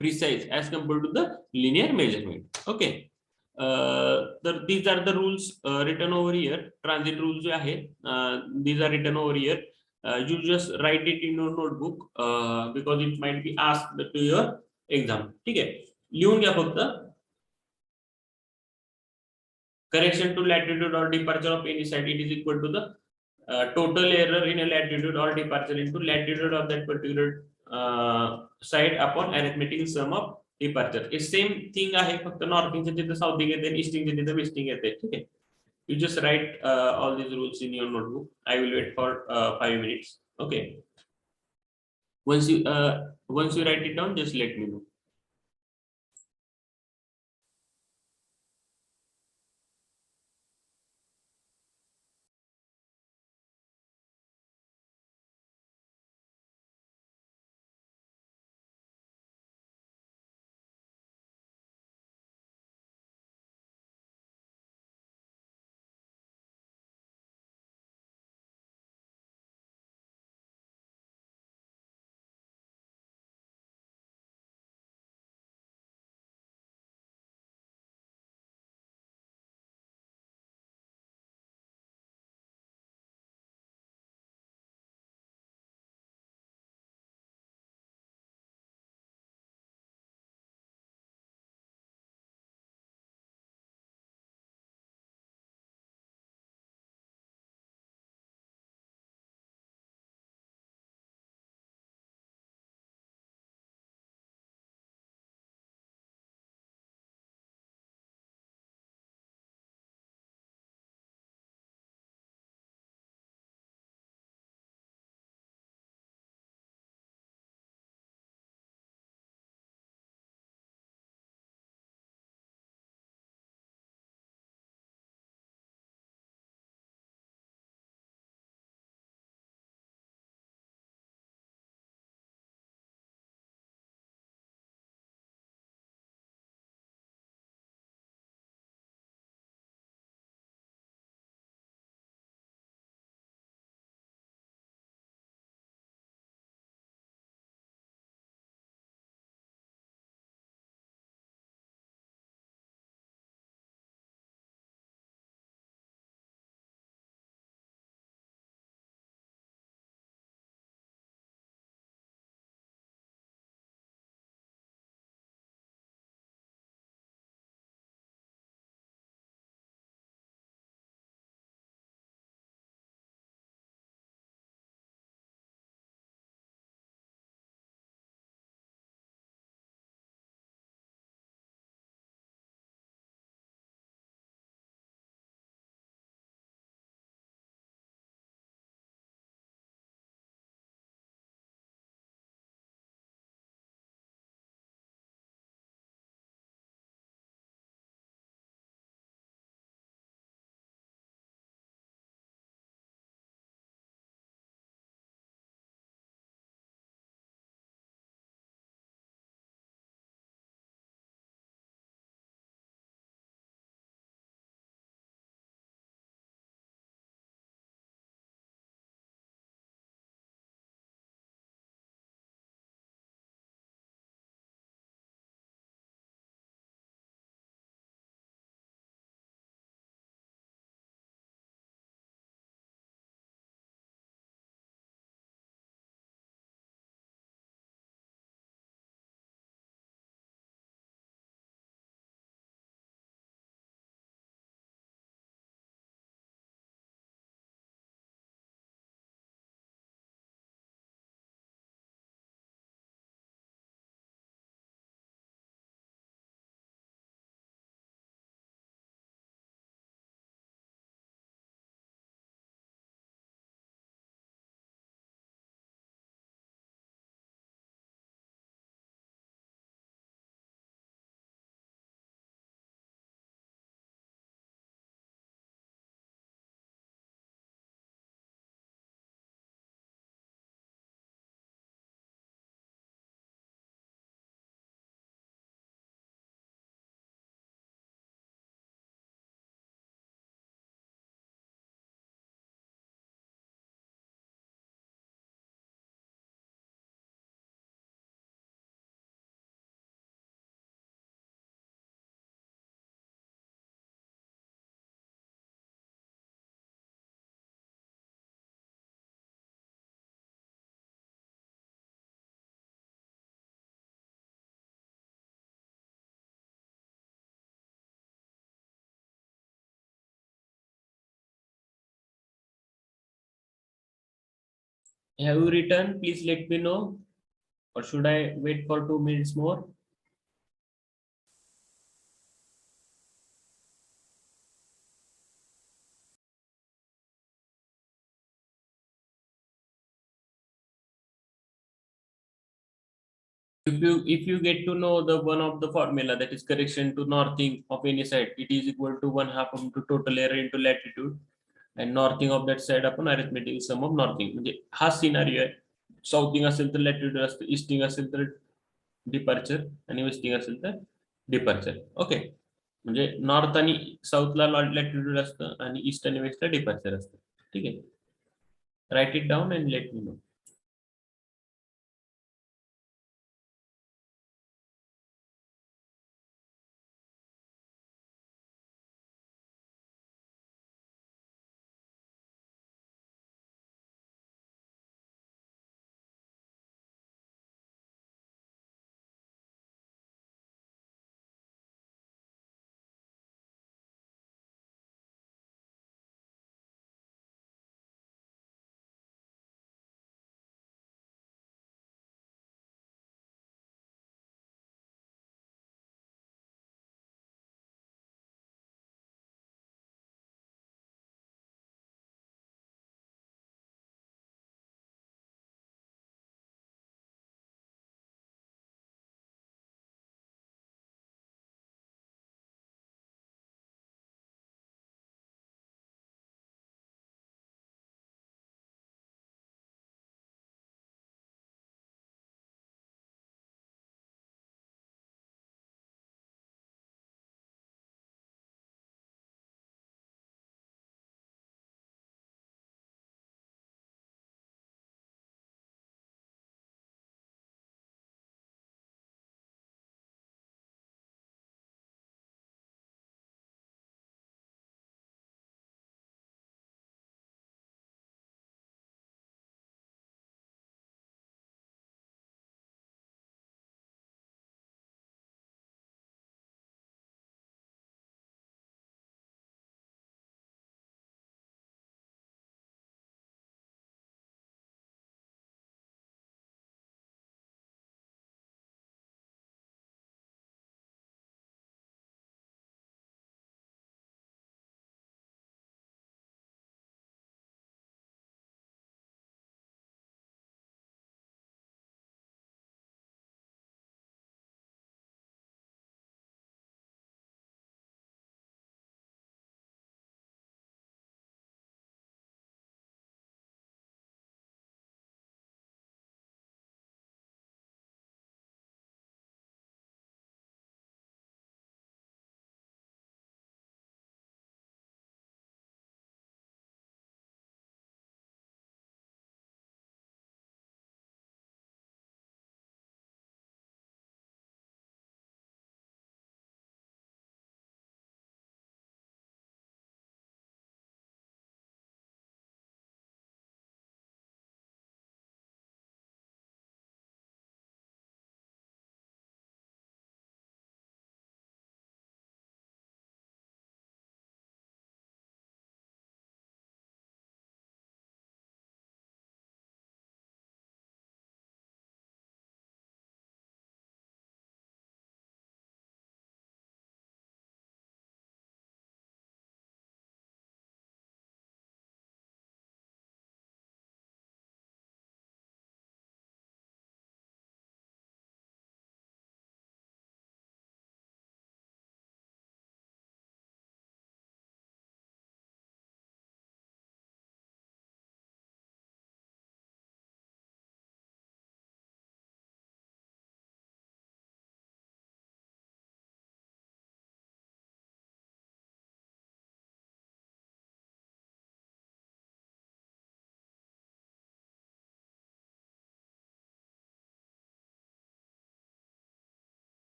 precise as compared to the linear measurement. Okay, these are the rules written over here. Transit rules जे आहेत, these are written over here. You just write it in your notebook because it might be asked to your exam. ठीक आहे, लिहून घ्या फक्त. Correction to latitude or departure of any side, it is equal to the total error in a latitude or departure into latitude of that particular side upon arithmetic sum of departure. हे same thing आहे, फक्त नॉर्थिंगच्या तिथे साऊथिंग येते, ईस्टिंगच्या तिथे wasting येते. ठीक आहे, you just write all these rules in your notebook. I will wait for 5 minutes. Okay, once you write it down, just let me know. Have you written? Please let me know. Or should I wait for 2 minutes more? If you get to know the one of the formula, that is correction to northing of any side, it is equal to 1/2 into total area into latitude and northing of that side upon arithmetic sum of northing. म्हणजे हा scenario आहे. Southing असेल तर latitude असतं, easting असेल तर departure आणि wasting असेल तर डिपार्चर. ओके, म्हणजे नॉर्थ आणि साऊथला लॅटिट्यूड असतं आणि ईस्ट आणि वेस्टला डिपार्चर असतं. ठीक आहे, write it down and let me know.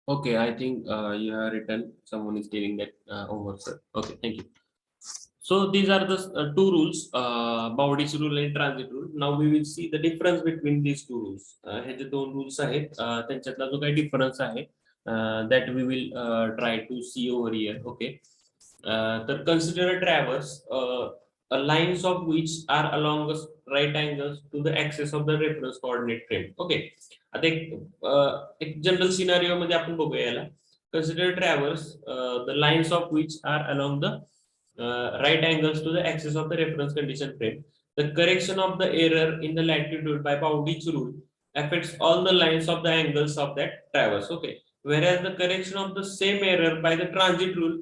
Okay, I think you have written. Someone is telling that homework, sir. Okay, thank you. So these are the two rules, Bowdy's rule and transit rule. Now we will see the difference between these two rules. हे जे दोन rules आहेत, त्यांच्यातला जो काही difference आहे, that we will try to see over here. Okay. तर consider a traverse. lines of which are along the right angles to the axis of the reference coordinate frame. Okay, आता एक general scenario मध्ये आपण बघूया याला. Consider traverse the lines of which are along the right angles to the axis of the reference condition frame. The correction of the error in the latitude by Bowditch rule affects all the lines of the angles of that traverse. Okay, whereas the correction of the same error by the transit rule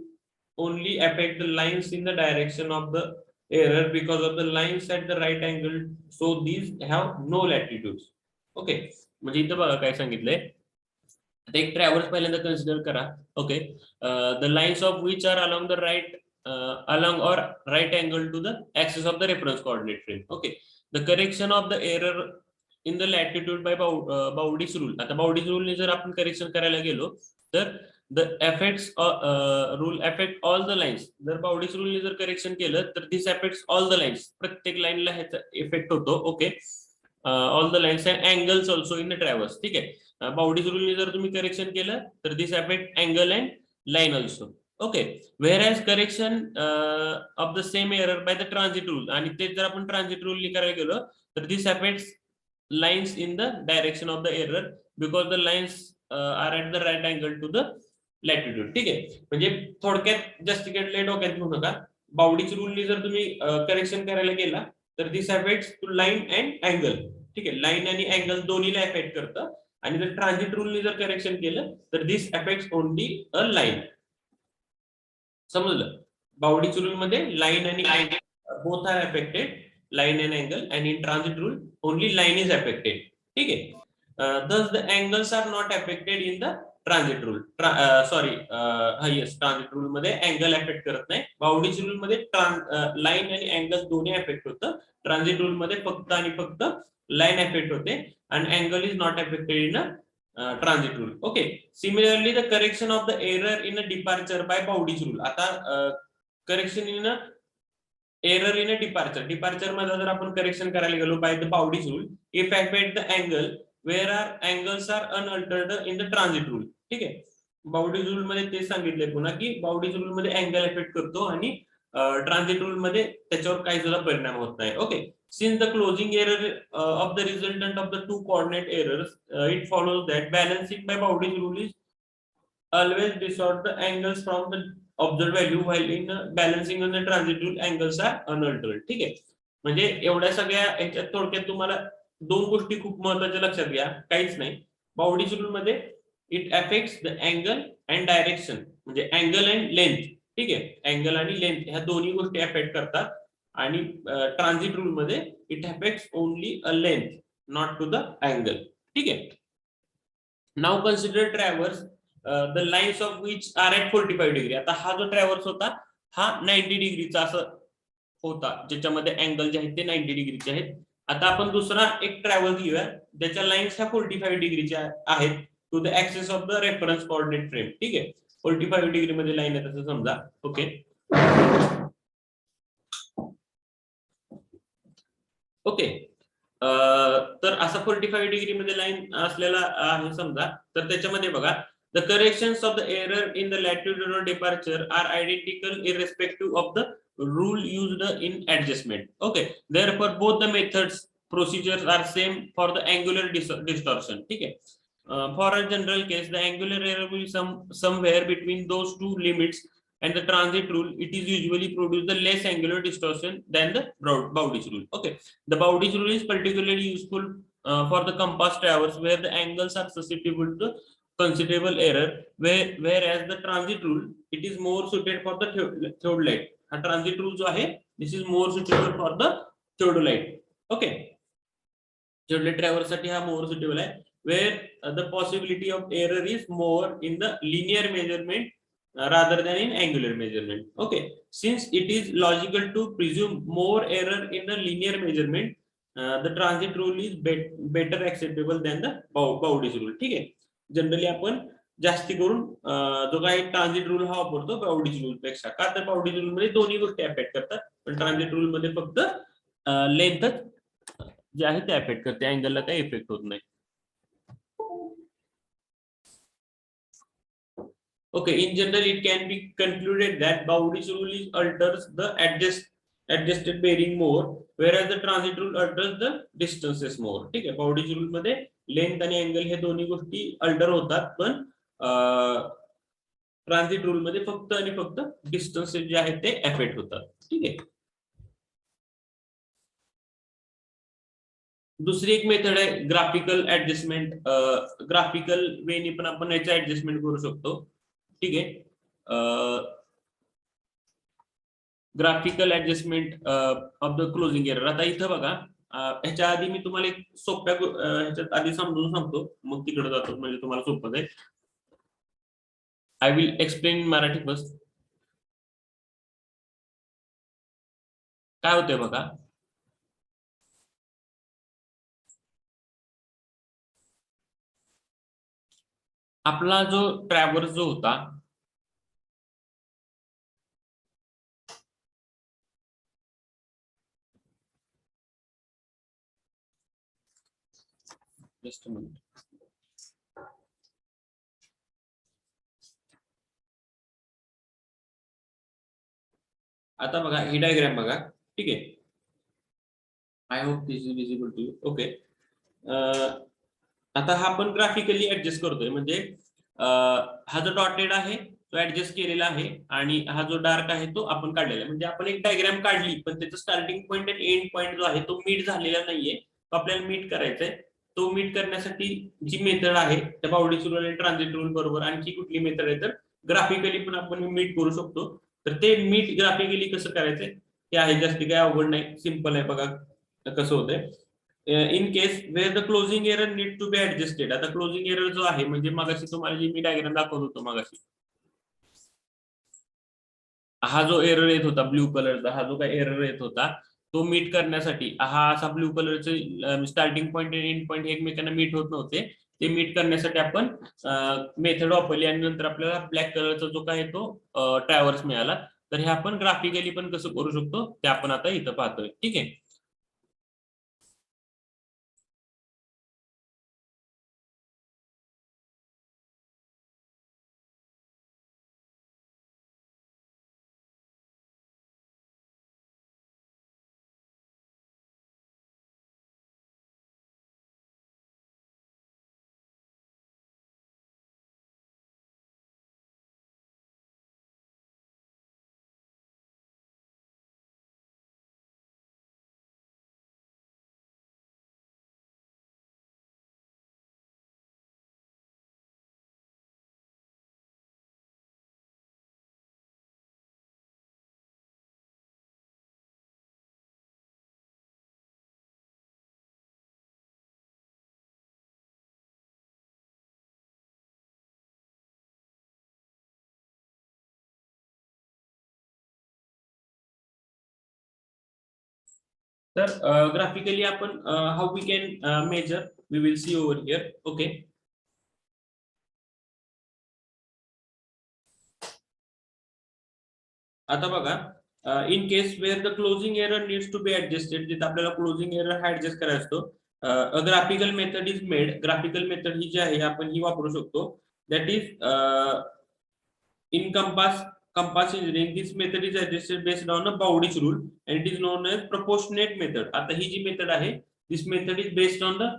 only affect the lines in the direction of the error because of the lines at the right angle, so these have no latitudes. Okay, म्हणजे इथं बघा काय सांगितलंय. आता एक traverse पहिल्यांदा consider करा. Okay, the lines of which R along the right along or right angle to the axis of the reference coordinate frame. Okay, the correction of the error in the latitude by Bowditch rule. आता Bowditch rule ने जर आपण correction करायला गेलो तर the effects rule affect all the lines. जर Bowditch rule ने जर करेक्शन केलं तर this affects all the lines. प्रत्येक लाईनला ह्याचा इफेक्ट होतो. Okay, all the lines and angles also in the traverse. ठीक आहे. Bowditch rule ने जर तुम्ही करेक्शन केलं तर this affect angle and line also. Okay, whereas correction of the same error by the transit rule, आणि ते जर आपण ट्रान्झिट रूल करायला गेलो तर this affects lines in the direction of the error because the lines are at the right angle to the latitude. ठीक आहे, म्हणजे थोडक्यात जास्तीकडले डोक्यात घेऊ नका. Bowditch rule ने जर तुम्ही करेक्शन करायला गेला तर this affects to line and angle. ठीक आहे, लाईन आणि अँगल दोन्हीला अफेक्ट करतं. आणि जर ट्रान्झिट रूलने जर करेक्शन केलं तर this affects only a line. समजलं? Bowditch rule मध्ये लाईन आणि angle both are affected, line and angle, and in transit rule only line is affected. ठीक आहे, thus the angles are not affected in the transit rule. transit rule मध्ये angle affect करत नाही. Bowditch rule मध्ये line आणि angle दोन्ही affect होतं. Transit rule मध्ये फक्त आणि फक्त लाईन अफेक्ट होते and angle is not affected in a transit rule. Okay, similarly the correction of the error in a departure by Bowditch rule. आता correction in a error in a departure मध्ये जर आपण correction करायला गेलो by the Bowditch rule, if affect the angle where our angles are unaltered in the transit rule. ठीक आहे, Bowditch rule मध्ये ते सांगितलंय पुन्हा की Bowditch rule मध्ये अँगल अफेक्ट करतो आणि ट्रान्झिट रूल मध्ये त्याच्यावर काही सुद्धा परिणाम होत नाही. Okay, since the closing error of the resultant of the two coordinate errors, it follows that balancing by Bowditch rule is always distort the angles from the observed value, while in balancing on the transit rule angles are unaltered. ठीक आहे, म्हणजे एवढ्या सगळ्या याच्यात थोडक्यात तुम्हाला दोन गोष्टी खूप महत्त्वाच्या लक्षात घ्या. काहीच नाही, Bowditch rule मध्ये it affects the angle and direction, म्हणजे अँगल अँड लेंथ. ठीक आहे, अँगल आणि लेंथ ह्या दोन्ही गोष्टी अफेक्ट करतात. आणि ट्रान्झिट रूल मध्ये it affects only a length, not to the angle. ठीक आहे. Now consider traverse the lines of which are at 45 degree. आता हा जो ट्रॅव्हर्स होता हा 90 डिग्रीचा असं होता, ज्याच्यामध्ये अँगल जे आहेत ते 90 डिग्रीचे आहेत. आता आपण दुसरा एक ट्रॅव्हर्स घेऊया ज्याच्या लाईन्स ह्या 45 डिग्रीच्या आहेत to the axis of the reference coordinate frame. ठीक आहे, 45 डिग्री मध्ये लाईन आहे तसं समजा. ओके, ओके, तर असा 45 डिग्री मध्ये लाईन असलेला आहे समजा. तर त्याच्यामध्ये बघा, the corrections of the error in the latitude और departure are identical irrespective of the rule used in adjustment. Okay, therefore both the methods procedures are same for the angular distortion. ठीक है, for a general case the angular error will somewhere between those two limits, and the transit rule it is usually produce the less angular distortion than the Bowditch rule. Okay, the Bowditch rule is particularly useful for the compass traverse where the angles are susceptible to considerable error, whereas the transit rule it is more suited for the theodolite. हा transit rule जो आहे this is more suitable for the theodolite. Okay, theodolite traverse साठी हा more suitable आहे, where the possibility of error is more in the linear measurement rather than in angular measurement. Okay, since it is logical to presume more error in the linear measurement, the transit rule is better acceptable than the Bowditch rule. ठीक आहे, generally आपण जास्ती करून जो काही transit rule हा वापरतो Bowditch rule पेक्षा. का तर Bowditch रूल मध्ये दोन्ही गोष्टी अफेक्ट करतात, पण ट्रान्झिट रूल मध्ये फक्त लेंथच जे आहे ते अफेक्ट करते, अँगलला काही इफेक्ट होत नाही. Okay, in general it can be concluded that Bowditch rule is alters the adjusted bearing more, whereas the transit rule alters the distances more. ठीक आहे, बाउडीज रूल मध्ये लेंथ आणि अँगल हे दोन्ही गोष्टी अल्टर होतात, पण ट्रान्झिट रूल मध्ये फक्त आणि फक्त डिस्टन्सेस जे आहेत ते अफेक्ट होतात. ठीक आहे. दुसरी एक मेथड आहे ग्राफिकल ऍडजस्टमेंट. ग्राफिकल वेनी पण आपण याचं ऍडजस्टमेंट करू शकतो. ठीक आहे. Graphical adjustment of the closing error. आता इथं बघा, ह्याच्या आधी मी तुम्हाला एक सोप्या ह्याच्यात आधी समजून सांगतो, मग तिकडे जातो म्हणजे तुम्हाला सोपं जाईल. I will explain in Marathi first. काय होतंय बघा, आपला जो ट्रॅव्हर्स जो होता, जस्ट अ मिनिट. आता बघा ही डायग्राम बघा. ठीक आहे. I hope this is visible to you. Okay. आता हा आपण ग्राफिकली ऍडजस्ट करतोय, म्हणजे हा जो डॉटेड आहे तो ऍडजस्ट केलेला आहे आणि हा जो डार्क आहे तो आपण काढलेला आहे. म्हणजे आपण एक डायग्राम काढली, पण त्याचा स्टार्टिंग पॉईंट आणि एंड पॉईंट जो आहे तो मीट झालेला नाहीये, तो आपल्याला मीट करायचा आहे. तो मीट करण्यासाठी जी मेथड आहे त्या बाउंड्री रूल आणि ट्रान्झिट रूल बरोबर आणखी कुठली मेथड आहे तर ग्राफिकली पण आपण मीट करू शकतो. तर ते मीट ग्राफिकली कसं करायचंय ते आहे, जास्ती काय अवघड नाही, सिंपल आहे. बघा कसं होतंय. In case where the closing error need to be adjusted. आता क्लोजिंग एरर जो आहे, म्हणजे मगाशी तुम्हाला जी मी डायग्राम दाखवत होतो मगाशी, हा जो एरर येत होता ब्ल्यू कलरचा, हा जो काय एरर येत होता तो मीट करण्यासाठी हा असा ब्ल्यू कलरचे स्टार्टिंग पॉईंट आणि एंड पॉईंट एकमेकांना मीट होत नव्हते, ते मीट करण्यासाठी आपण मेथड वापरली आणि नंतर आपल्याला ब्लॅक कलरचा जो काय तो ट्रॅव्हर्स मिळाला. तर हे आपण ग्राफिकली पण कसं करू शकतो ते आपण आता इथं पाहतोय. ठीक आहे. तर ग्राफिकली आपण how we can measure, we will see over here. Okay. आता बघा, in case where the closing error needs to be adjusted, जिथे आपल्याला क्लोजिंग एरर हा ऍडजस्ट करायचा असतो, graphical method is made. Graphical method ही जी आहे आपण ही वापरू शकतो. That is in compass engineering. This method is adjusted based on a Bowditch rule and it is known as proportionate method. आता ही जी मेथड आहे, this method is based on the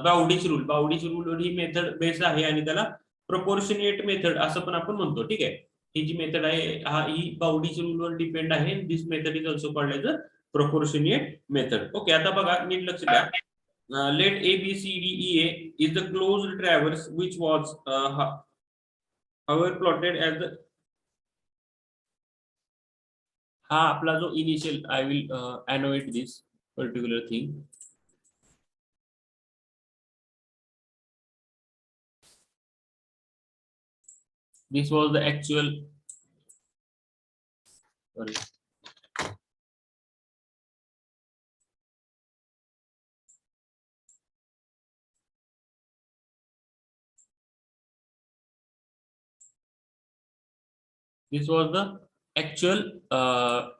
Bowditch rule. Bowditch rule वर ही method based आहे आणि त्याला proportionate method असं पण आपण म्हणतो. ठीक आहे. ही जी मेथड आहे ही Bowditch rule वर डिपेंड आहे. This method is also called as a proportionate method. Okay. आता बघा नीट लक्ष द्या. Let A B C D E A is the closed traverse which was however plotted as the, हा आपला जो initial, I will innovate this particular thing. This was the actual, sorry, this was the actual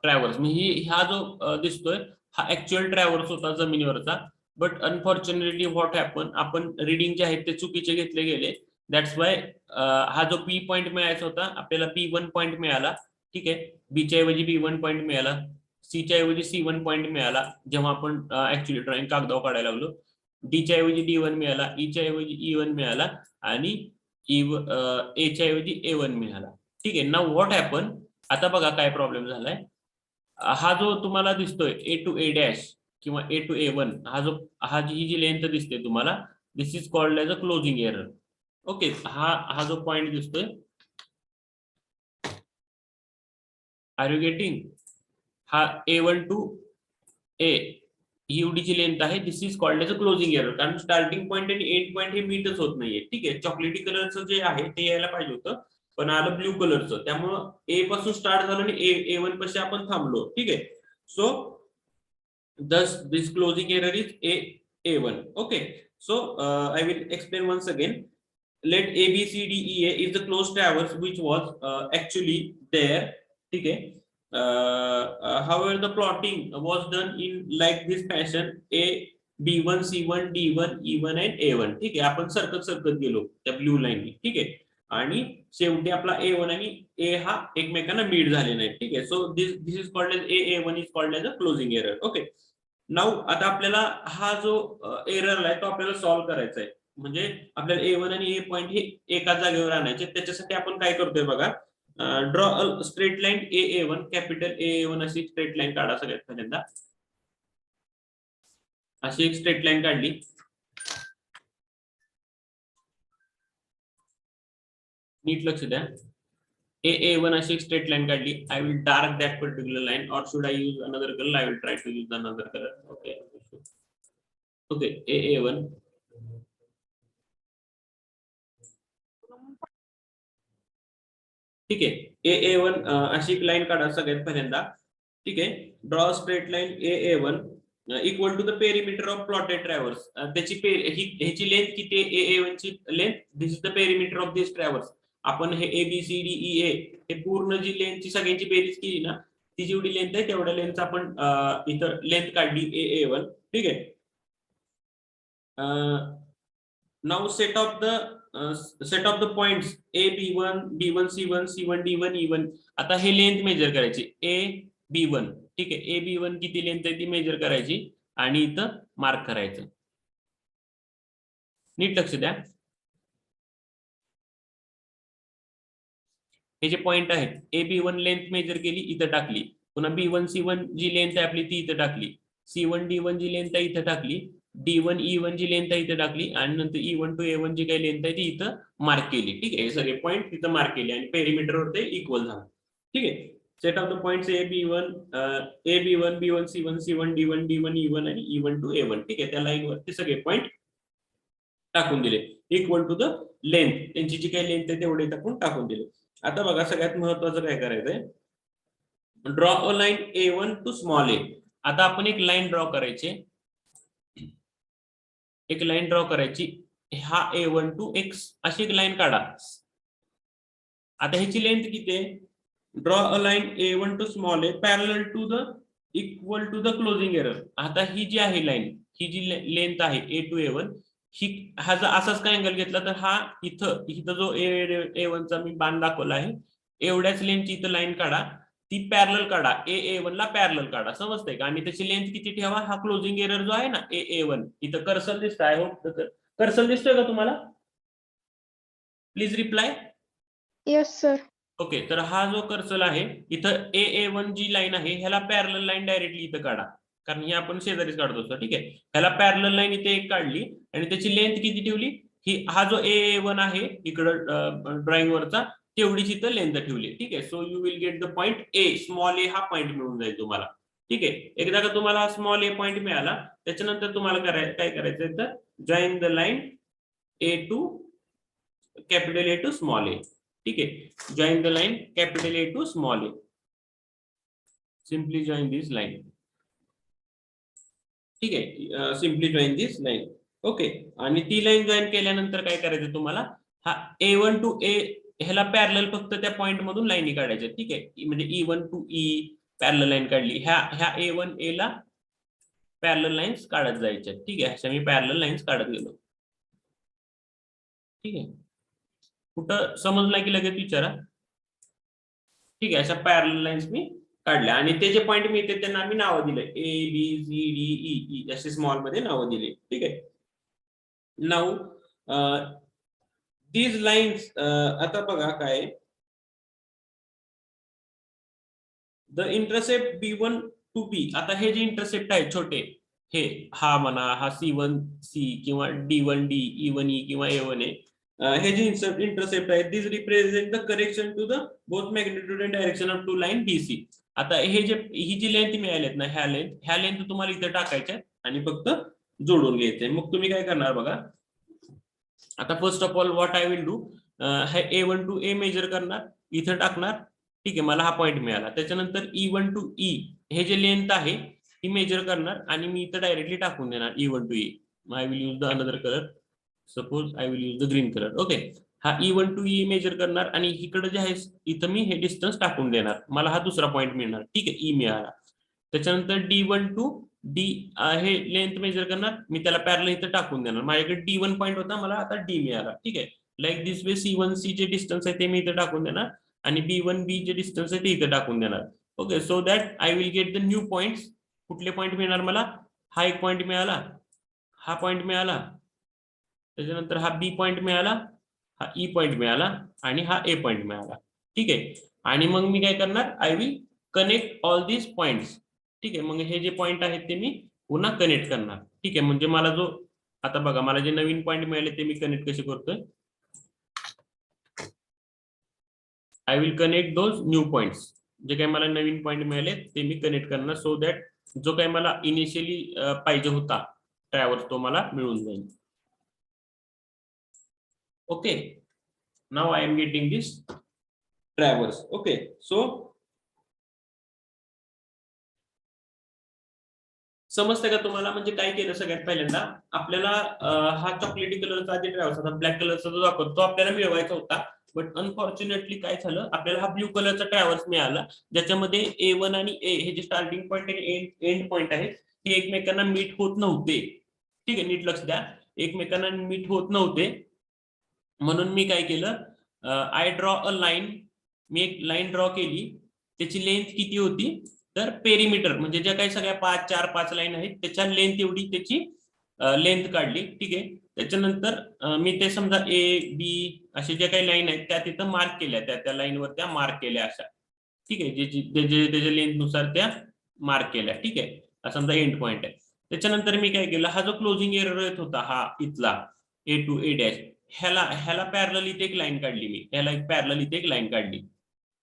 traverse. म्हणजे हा जो दिसतोय हा actual traverse होता जमिनीवरचा. बट अनफॉर्च्युनेटली व्हॉट हॅपन, आपण रिडिंग जे आहेत ते चुकीचे घेतले गेले. दॅट्स वाय हा जो बी पॉईंट मिळायचा होता आपल्याला B1 पॉईंट मिळाला. ठीक आहे. बीच्या ऐवजी B1 पॉईंट मिळाला. सी च्या ऐवजी C1 पॉईंट मिळाला जेव्हा आपण ऍक्च्युअली ड्रॉइंग कागदावर काढायला लागलो. डी च्या ऐवजी D1 मिळाला, ई च्या ऐवजी E1 मिळाला आणि ए च्या ऐवजी A1 मिळाला. ठीक आहे. नाउ व्हॉट हॅपन, आता बघा काय प्रॉब्लेम झालाय. हा जो तुम्हाला दिसतोय A to A डॅश किंवा A to A1, ही जी लेंथ दिसते तुम्हाला, this is called as a closing error. Okay. हा जो पॉइंट दिसतोय, आर यू गेटिंग, हा A1 to A ही एवढीची लेंथ आहे. This is called as a closing error, कारण स्टार्टिंग पॉईंट आणि एंड पॉईंट हे मीटच होत नाहीये. ठीक आहे. चॉकलेटी कलरचं जे आहे ते यायला पाहिजे होतं, पण आलं ब्ल्यू कलरचं. त्यामुळं ए पासून स्टार्ट झालं आणि A1 पाशी आपण थांबलो. ठीक आहे. So thus this closing error is A1. Okay. So I will explain once again. Let A, B, C, D, E, A is the closed traverse which was actually there. Okay. However, the plotting was done in like this fashion: A, B1, C1, D1, E1 and A1. ठीक आहे. आपण सरकत गेलो त्या blue लाईननी. ठीक आहे. आणि शेवटी आपला A1 आणि A हा एकमेकांना मीट झाले नाही. ठीक आहे. So this is called as A1 is called as a closing error. Okay. Now आता आपल्याला हा जो एरर आहे तो आपल्याला सॉल्व्ह करायचा आहे. म्हणजे आपल्याला A1 आणि A पॉईंट हे एका जागेवर आणायचे. त्याच्यासाठी आपण काय करतोय बघा, draw a straight line A1, capital A1 अशी स्ट्रेट लाईन काढा. सगळ्यात पहिल्यांदा अशी एक स्ट्रेट लाईन काढली. नीट लक्ष द्या. A1 अशी एक स्ट्रेट लाईन काढली. I will dark that particular line, और should I use another colour? I will try to use another colour. Okay. Okay. A1. ठीक आहे. A1 अशी एक लाईन काढा सगळ्यात पहिल्यांदा. ठीक आहे. Draw straight line A1 equal to the perimeter of plotted traverse. त्याची ह्याची लेंथ किती आहे? A1 ची length, this is the perimeter of this traverse. आपण हे ABCDEA हे पूर्ण जी लेंथची सगळ्यांची बेरीज केली ना, ती जेवढी लेंथ आहे तेवढ्या लेंथ आपण इथं लेंथ काढली A1. ठीक आहे. Now set of the points A, B1, B1, C1, C1, D1, E1. आता हे लेंथ मेजर करायची A, B1. ठीक आहे. A, B1 किती लेंथ आहे ती मेजर करायची आणि इथं मार्क करायचं. नीट लक्ष द्या. हे जे पॉइंट आहेत, A, B1 लेंथ मेजर केली, इथं टाकली. पुन्हा B1, C1 जी लेंथ आहे आपली ती इथं टाकली. C1, D1 जी लेंथ आहे इथं टाकली. D1, E1 जी लेंथ आहे इथं टाकली. आणि नंतर E1 to A1 जी काही लेंथ आहे ती इथं मार्क केली. ठीक आहे. हे सगळे पॉईंट तिथं मार्क केले आणि पेरिमीटरवर ते इक्वल झालं. ठीक आहे. Set of the points A, B1, B1, C1, C1, D1, D1, E1 आणि E1 to A1. ठीक आहे. त्या लाईनवर ते सगळे पॉइंट टाकून दिले इक्वल टू द लेंथ. त्यांची जी काही लेंथ आहे तेवढे टाकून टाकून दिले. आता बघा सगळ्यात महत्वाचं काय करायचंय, draw a line A1 to small a. आता आपण एक लाईन ड्रॉ करायची. एक लाईन ड्रॉ करायची. हा A1 टू X अशी एक लाईन काढा. आता ह्याची लेंथ किती आहे? Draw a line A1 to small a parallel to the equal to the closing error. आता ही जी आहे लाईन, ही जी लेंथ आहे A टू A1, ही हा जर असाच काय अँगल घेतला तर हा इथं जो A1 चा मी बाण दाखवला आहे एवढ्याच लेंथची इथं लाईन काढा. ती पॅरलल काढा. A1 ला पॅरलल काढा. समजतंय का? आणि त्याची लेंथ किती ठेवा? हा क्लोजिंग एरर जो आहे ना A1, इथं कर्सर दिसतंय. आय होप कर्सर दिसतोय का तुम्हाला? Please reply. Yes sir. Okay. तर हा जो कर्सर आहे इथं A1 जी लाईन आहे ह्याला पॅरलल लाईन डायरेक्टली इथं काढा, कारण ही आपण शेजारीच काढतो असतो. ठीक आहे. ह्याला पॅरलल लाईन इथे एक काढली आणि त्याची लेंथ किती ठेवली? हा जो A1 आहे इकडं ड्रॉइंग वरचा तेवढीच इथं लेंथ ठेवली. ठीक आहे. So you will get the point A. Small a हा पॉइंट मिळून जाईल तुम्हाला. ठीक आहे. एकदा का तुम्हाला हा स्मॉल a पॉइंट मिळाला त्याच्यानंतर तुम्हाला काय करायचं तर join the line A to capital A to small a. ठीक आहे. Join the line capital A to small a. Simply join this line. ठीक आहे. Simply join this line. Okay. आणि ती लाईन जॉईन केल्यानंतर काय करायचं तुम्हाला? हा A1 टू A ह्याला पॅरलल फक्त त्या पॉइंट मधून लाईनी काढायच्या. ठीक आहे. म्हणजे E1 to E parallel line काढली. ह्या A1 A ला पॅरलल लाईन्स काढत जायच्या. ठीक आहे. अशा मी पॅरलल लाईन्स काढत गेलो. ठीक आहे. कुठं समजलं की लगेच विचारा. ठीक आहे. अशा पॅरलल लाईन्स मी काढल्या आणि ते जे पॉईंट मिळते त्यांना आम्ही नावं दिले A B C D E असे स्मॉल मध्ये नावं दिले. ठीक आहे. नाव दीज लाईन्स आता बघा काय the intercept B1 to be. आता हे जे इंटरसेप्ट आहे छोटे हे हा म्हणा हा C1 C किंवा D1 D E1 E किंवा A1 A हे जे इंटरसेप्ट आहे this represent the correction to the both magnitude and direction of to line BC. आता हे जे ही जी लेंथ मिळालेत ना ह्या लेंथ तुम्हाला इथे टाकायच्या आणि फक्त जोडून घ्यायचे. मग तुम्ही काय करणार बघा. आता first of all what I will do हे A1 टू A मेजर करणार इथं टाकणार. ठीक आहे. मला हा पॉईंट मिळाला. त्याच्यानंतर E1 टू E हे जे लेंथ आहे ती मेजर करणार आणि मी इथं डायरेक्टली टाकून देणार E1 to E. I will use the another colour. Suppose I will use the green colour. Okay. हा E1 टू E मेजर करणार आणि इकडे जे आहे इथं मी हे डिस्टन्स टाकून देणार. मला हा दुसरा पॉईंट मिळणार. ठीक आहे. E मिळाला. त्याच्यानंतर D1 टू D हे लेंथ मेजर करणार. मी त्याला पॅरल इथं टाकून देणार. माझ्याकडे D1 पॉईंट होता मला आता D मिळाला. ठीक आहे. Like this way C1 C जे डिस्टन्स आहे ते मी इथं टाकून देणार आणि B1 B जे डिस्टन्स आहे ते इथं टाकून देणार. Okay. So that I will get the new points. कुठले पॉईंट मिळणार मला. हा एक पॉईंट मिळाला. हा पॉईंट मिळाला. त्याच्यानंतर हा B पॉईंट मिळाला. हा E पॉईंट मिळाला आणि हा A पॉईंट मिळाला. ठीक आहे. आणि मग मी काय करणार I will connect all these points. ठीक आहे. मग हे जे पॉईंट आहेत ते मी पुन्हा कनेक्ट करणार. ठीक आहे. म्हणजे मला जो आता बघा मला जे नवीन पॉईंट मिळाले ते मी कनेक्ट कसे करतोय. I will connect those new points. जे काही मला नवीन पॉईंट मिळाले ते मी कनेक्ट करणार सो दॅट जो काही मला इनिशियली पाहिजे होता ट्रॅव्हर्स तो मला मिळून जाईल. Okay. Now I am getting this traverse. Okay. So समजतं का तुम्हाला. म्हणजे काय केलं सगळ्यात पहिल्यांदा आपल्याला हा चॉकलेटी कलरचा आधी ट्रॅव्हर्स होता ब्लॅक कलरचा जो दाखवतो तो आपल्याला मिळवायचा होता. बट अनफॉर्च्युनेटली काय झालं आपल्याला हा ब्ल्यू कलरचा ट्रॅव्हर्स मिळाला ज्याच्यामध्ये A1 आणि A हे जे स्टार्टिंग पॉईंट आणि एंड पॉईंट आहेत हे एकमेकांना मीट होत नव्हते. ठीक आहे. नीट लक्ष द्या. एकमेकांना मीट होत नव्हते म्हणून मी काय केलं आय ड्रॉ अ लाईन. मी एक लाईन ड्रॉ केली. त्याची लेंथ किती होती तर पेरिमीटर म्हणजे ज्या काही सगळ्या 4-5 लाईन आहेत त्याच्या लेंथ एवढी त्याची लेंथ काढली. ठीक आहे. त्याच्यानंतर मी ते समजा A B असे जे काही लाईन आहेत त्या तिथं मार्क केल्या त्या लाईनवर त्या मार्क केल्या अशा. ठीक आहे. त्याच्या लेंथ नुसार त्या मार्क केल्या. ठीक आहे. समजा एंड पॉईंट आहे. त्याच्यानंतर मी काय केलं हा जो क्लोजिंग एरर येत होता हा इथला A टू A डॅश ह्याला पॅरलल इथे एक लाईन काढली मी. ह्याला एक पॅरलल इथे एक लाईन काढली.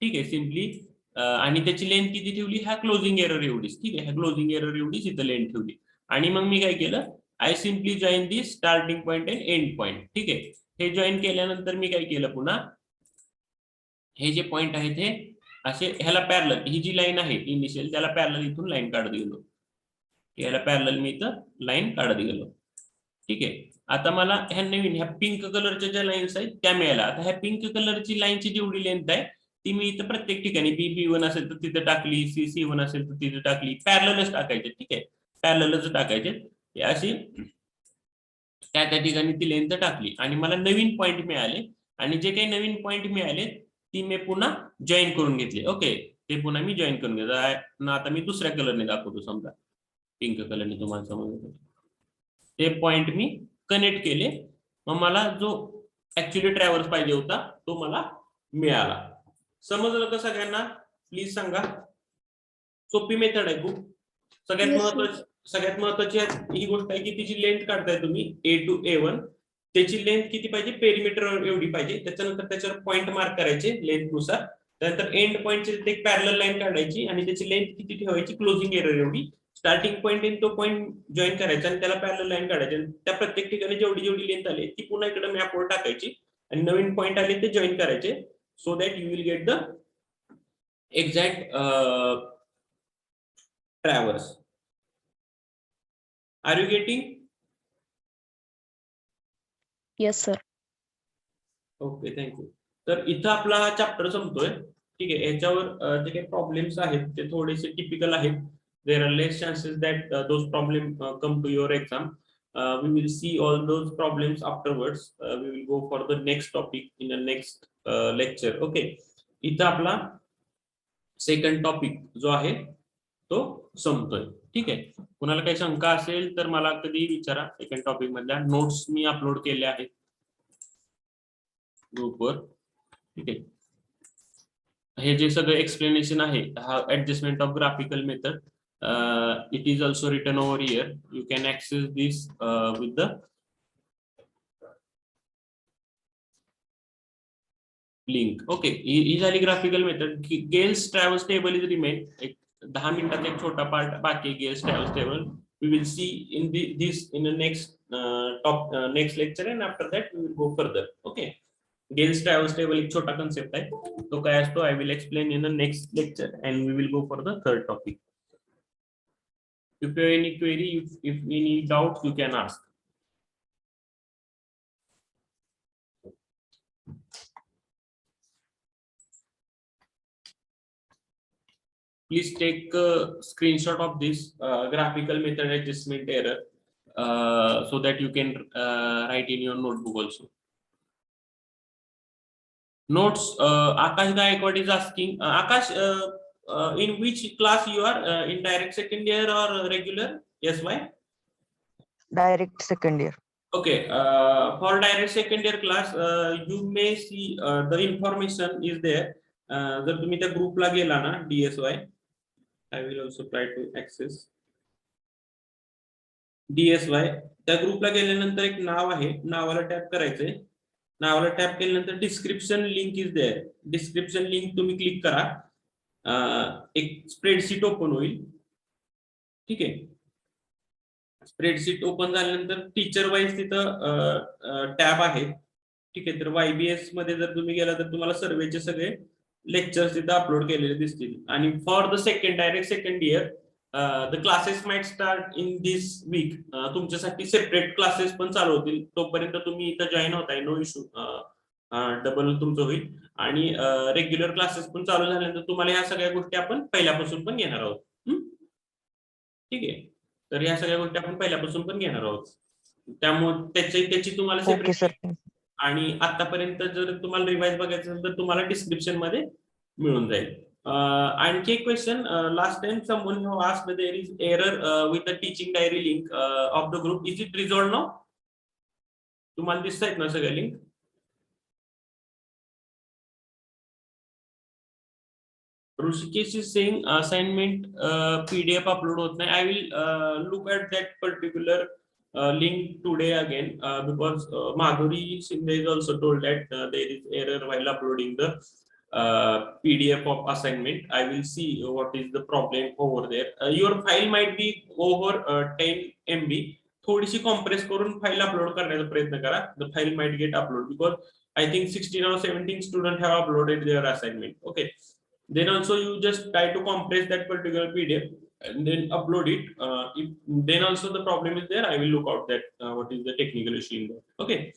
ठीक आहे. सिम्पली आणि त्याची लेंथ किती ठेवली ह्या क्लोजिंग एरर एवढीच. ठीक आहे. ह्या क्लोजिंग एरर एवढीच इथं लेंथ ठेवली आणि मग मी काय केलं I simply join the starting point and end point. ठीक आहे. हे जॉईन केल्यानंतर मी काय केलं पुन्हा हे जे पॉईंट आहेत हे असे ह्याला पॅरलल ही जी लाईन आहे इनिशियल त्याला पॅरलल इथून लाईन काढत गेलो. ह्याला पॅरलल मी इथं लाईन काढत गेलो. ठीक आहे. आता मला ह्या नवीन ह्या पिंक कलरच्या ज्या लाईन्स आहेत त्या मिळाल्या. आता ह्या पिंक कलरची लाईनची जेवढी लेंथ आहे ती मी इथं प्रत्येक ठिकाणी B1 असेल तर तिथे टाकली C1 असेल तर तिथे टाकली. पॅरललच टाकायचे. ठीक आहे. पॅरललच टाकायचे. अशी त्या ठिकाणी ती लेंथ टाकली आणि मला नवीन पॉईंट मिळाले आणि जे काही नवीन पॉईंट मिळाले ती मी पुन्हा जॉईन करून घेतले. ओके. ते पुन्हा मी जॉईन करून घेतलं. आता मी दुसऱ्या कलरने दाखवतो समजा पिंक कलरने तुम्हाला समजलं. ते पॉईंट मी कनेक्ट केले. मग मला जो ऍक्च्युअली ट्रॅव्हर्स पाहिजे होता तो मला मिळाला. समजलं का सगळ्यांना. प्लीज सांगा. सोपी मेथड आहे खूप. सगळ्यात महत्वाची ही गोष्ट आहे की तिची लेंथ काढताय तुम्ही A टू A1 त्याची लेंथ किती पाहिजे पेरिमीटर एवढी पाहिजे. त्याच्यानंतर त्याच्यावर पॉईंट मार्क करायचे लेंथ नुसार. त्यानंतर एंड पॉईंटची एक पॅरलल लाईन काढायची आणि त्याची लेंथ किती ठेवायची क्लोजिंग एरर एवढी. स्टार्टिंग पॉईंट आणि तो पॉईंट जॉईन करायचा आणि त्याला पॅरलल लाईन काढायची. त्या प्रत्येक ठिकाणी जेवढी लेंथ आली ती पुन्हा इकडे मॅपवर टाकायची आणि नवीन पॉईंट आले ते जॉईन करायचे so that you will get the exact traverse. Are you getting. Yes sir. Okay. Thank you. तर इथं आपला हा चॅप्टर संपतोय. ठीक आहे. याच्यावर जे काही प्रॉब्लेम्स आहेत ते थोडेसे टिपिकल आहेत. There are less chances that those problem come to your exam. we will see all those problems afterwards. We will go for the next topic in the next lecture. Okay. इथं आपला second topic जो आहे तो संपतोय. ठीक आहे. कुणाला काही शंका असेल तर मला कधी विचारा. सेकंड टॉपिक मधल्या नोट्स मी अपलोड केले आहेत ग्रुपवर. ठीक आहे. हे जे सगळं एक्सप्लेनेशन आहे हा adjustment of graphical method, it is also written over here. You can access this with the link. Okay. ही झाली graphical method. Gale's travels table is remain. एक 10 मिनिटात एक छोटा पार्ट बाकी Gale's travels table. We will see in this in the next next lecture, and after that we will go further. Okay. Gales Travels table एक छोटा concept आहे. तो काय असतो I will explain in the next lecture, and we will go for the third topic. If you have any query, if any doubt, you can ask. Please take a screenshot of this graphical method adjustment error so that you can write in your notebook also. Notes. Akash Gaikwad is asking. Akash, in which class you are? In direct second year or regular? Yes, why? Direct second year. Okay. For direct second year class, you may see the information is there. जर तुम्ही त्या ग्रुपला गेला ना DSY, I will also try to access DSY. त्या ग्रुपला गेल्यानंतर एक नाव आहे, नावाला टॅप करायचंय. नावाला टॅप केल्यानंतर description link is there. Description link तुम्ही क्लिक करा. एक स्प्रेडशीट ओपन होईल. ठीक आहे. स्प्रेडशीट ओपन झाल्यानंतर टीचर वाईज तिथं टॅब आहे. ठीक आहे. तर YBS मध्ये जर तुम्ही गेला तर तुम्हाला सर्वेचे सगळे लेक्चर्स तिथं अपलोड केलेले दिसतील. आणि for the direct second year the classes might start in this week. तुमच्यासाठी सेपरेट क्लासेस पण चालू होतील. तोपर्यंत तुम्ही इथं जॉईन होताय, नो इश्यू. डबल तुमचं होईल. आणि रेग्युलर क्लासेस पण चालू झाल्यानंतर तुम्हाला ह्या सगळ्या गोष्टी आपण पहिल्यापासून पण घेणार आहोत. ठीक आहे. तर ह्या सगळ्या गोष्टी आपण पहिल्यापासून पण घेणार आहोत. त्यामुळे त्याची तुम्हाला सेपरेट. आणि आतापर्यंत जर तुम्हाला रिवाइज बघायचं असेल तर तुम्हाला डिस्क्रिप्शन मध्ये मिळून जाईल. आणखी एक question. Last time someone who asked there is error with the teaching diary link of the group. Is it resolved now? तुम्हाला दिसतायत ना सगळ्या link? Rushikesh is saying assignment PDF upload होत नाही. I will look at that particular link today again because Madhuri Shinde is also told that there is error while uploading the PDF of assignment. I will see what is the problem over there. Your file might be over 10 MB. थोडीशी compress करून file upload करण्याचा प्रयत्न करा. The file might get uploaded because I think 16 or 17 students have uploaded their assignment. Okay. Then also you just try to compress that particular PDF and then upload it. If then also the problem is there, I will look out that what is the technical issue in there. Okay.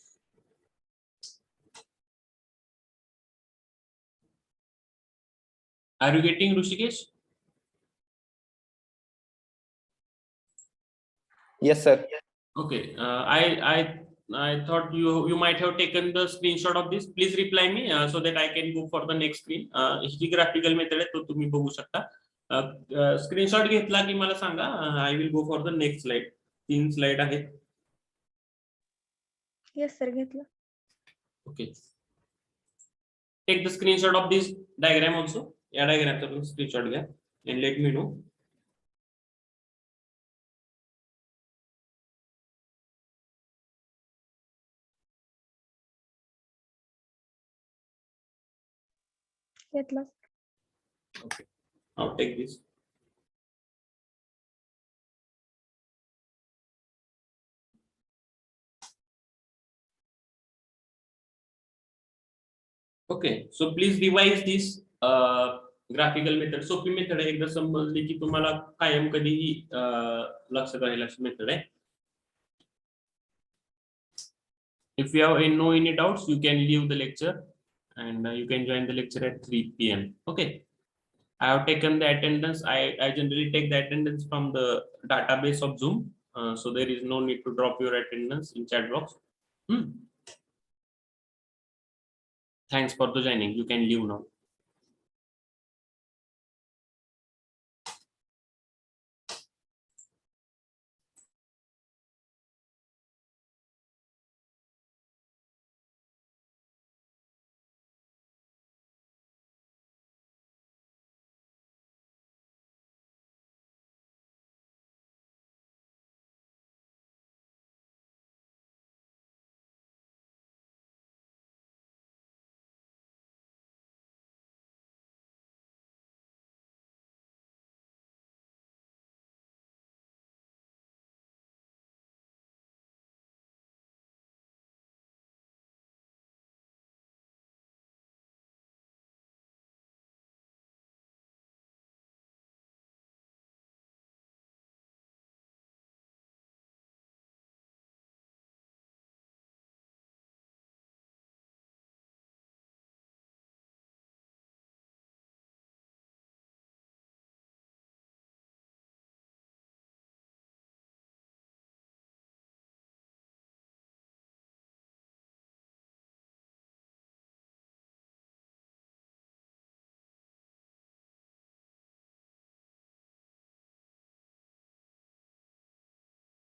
Are you getting Rushikesh? Yes, sir. Okay. I thought you might have taken the screenshot of this. Please reply me so that I can go for the next screen. He graphical method आहे तो तुम्ही बघू शकता. Screenshot घेतला की मला सांगा. I will go for the next slide. 3 slide आहेत. Yes sir, घेतला. Okay. Take the screenshot of this diagram also. या डायग्रामचा पण स्क्रीनशॉट घ्या and let me know. घेतला. Okay. Now take this. Okay. So please revise this graphical method. सोपी method आहे. एकदा समजली की तुम्हाला कायम कधीही लक्षात राहील अशी मेथड आहे. If you have any doubts, you can leave the lecture and you can join the lecture at 3 PM. Okay. I have taken the attendance. I generally take the attendance from the database of Zoom. So there is no need to drop your attendance in chat box. Thanks for the joining. You can leave now.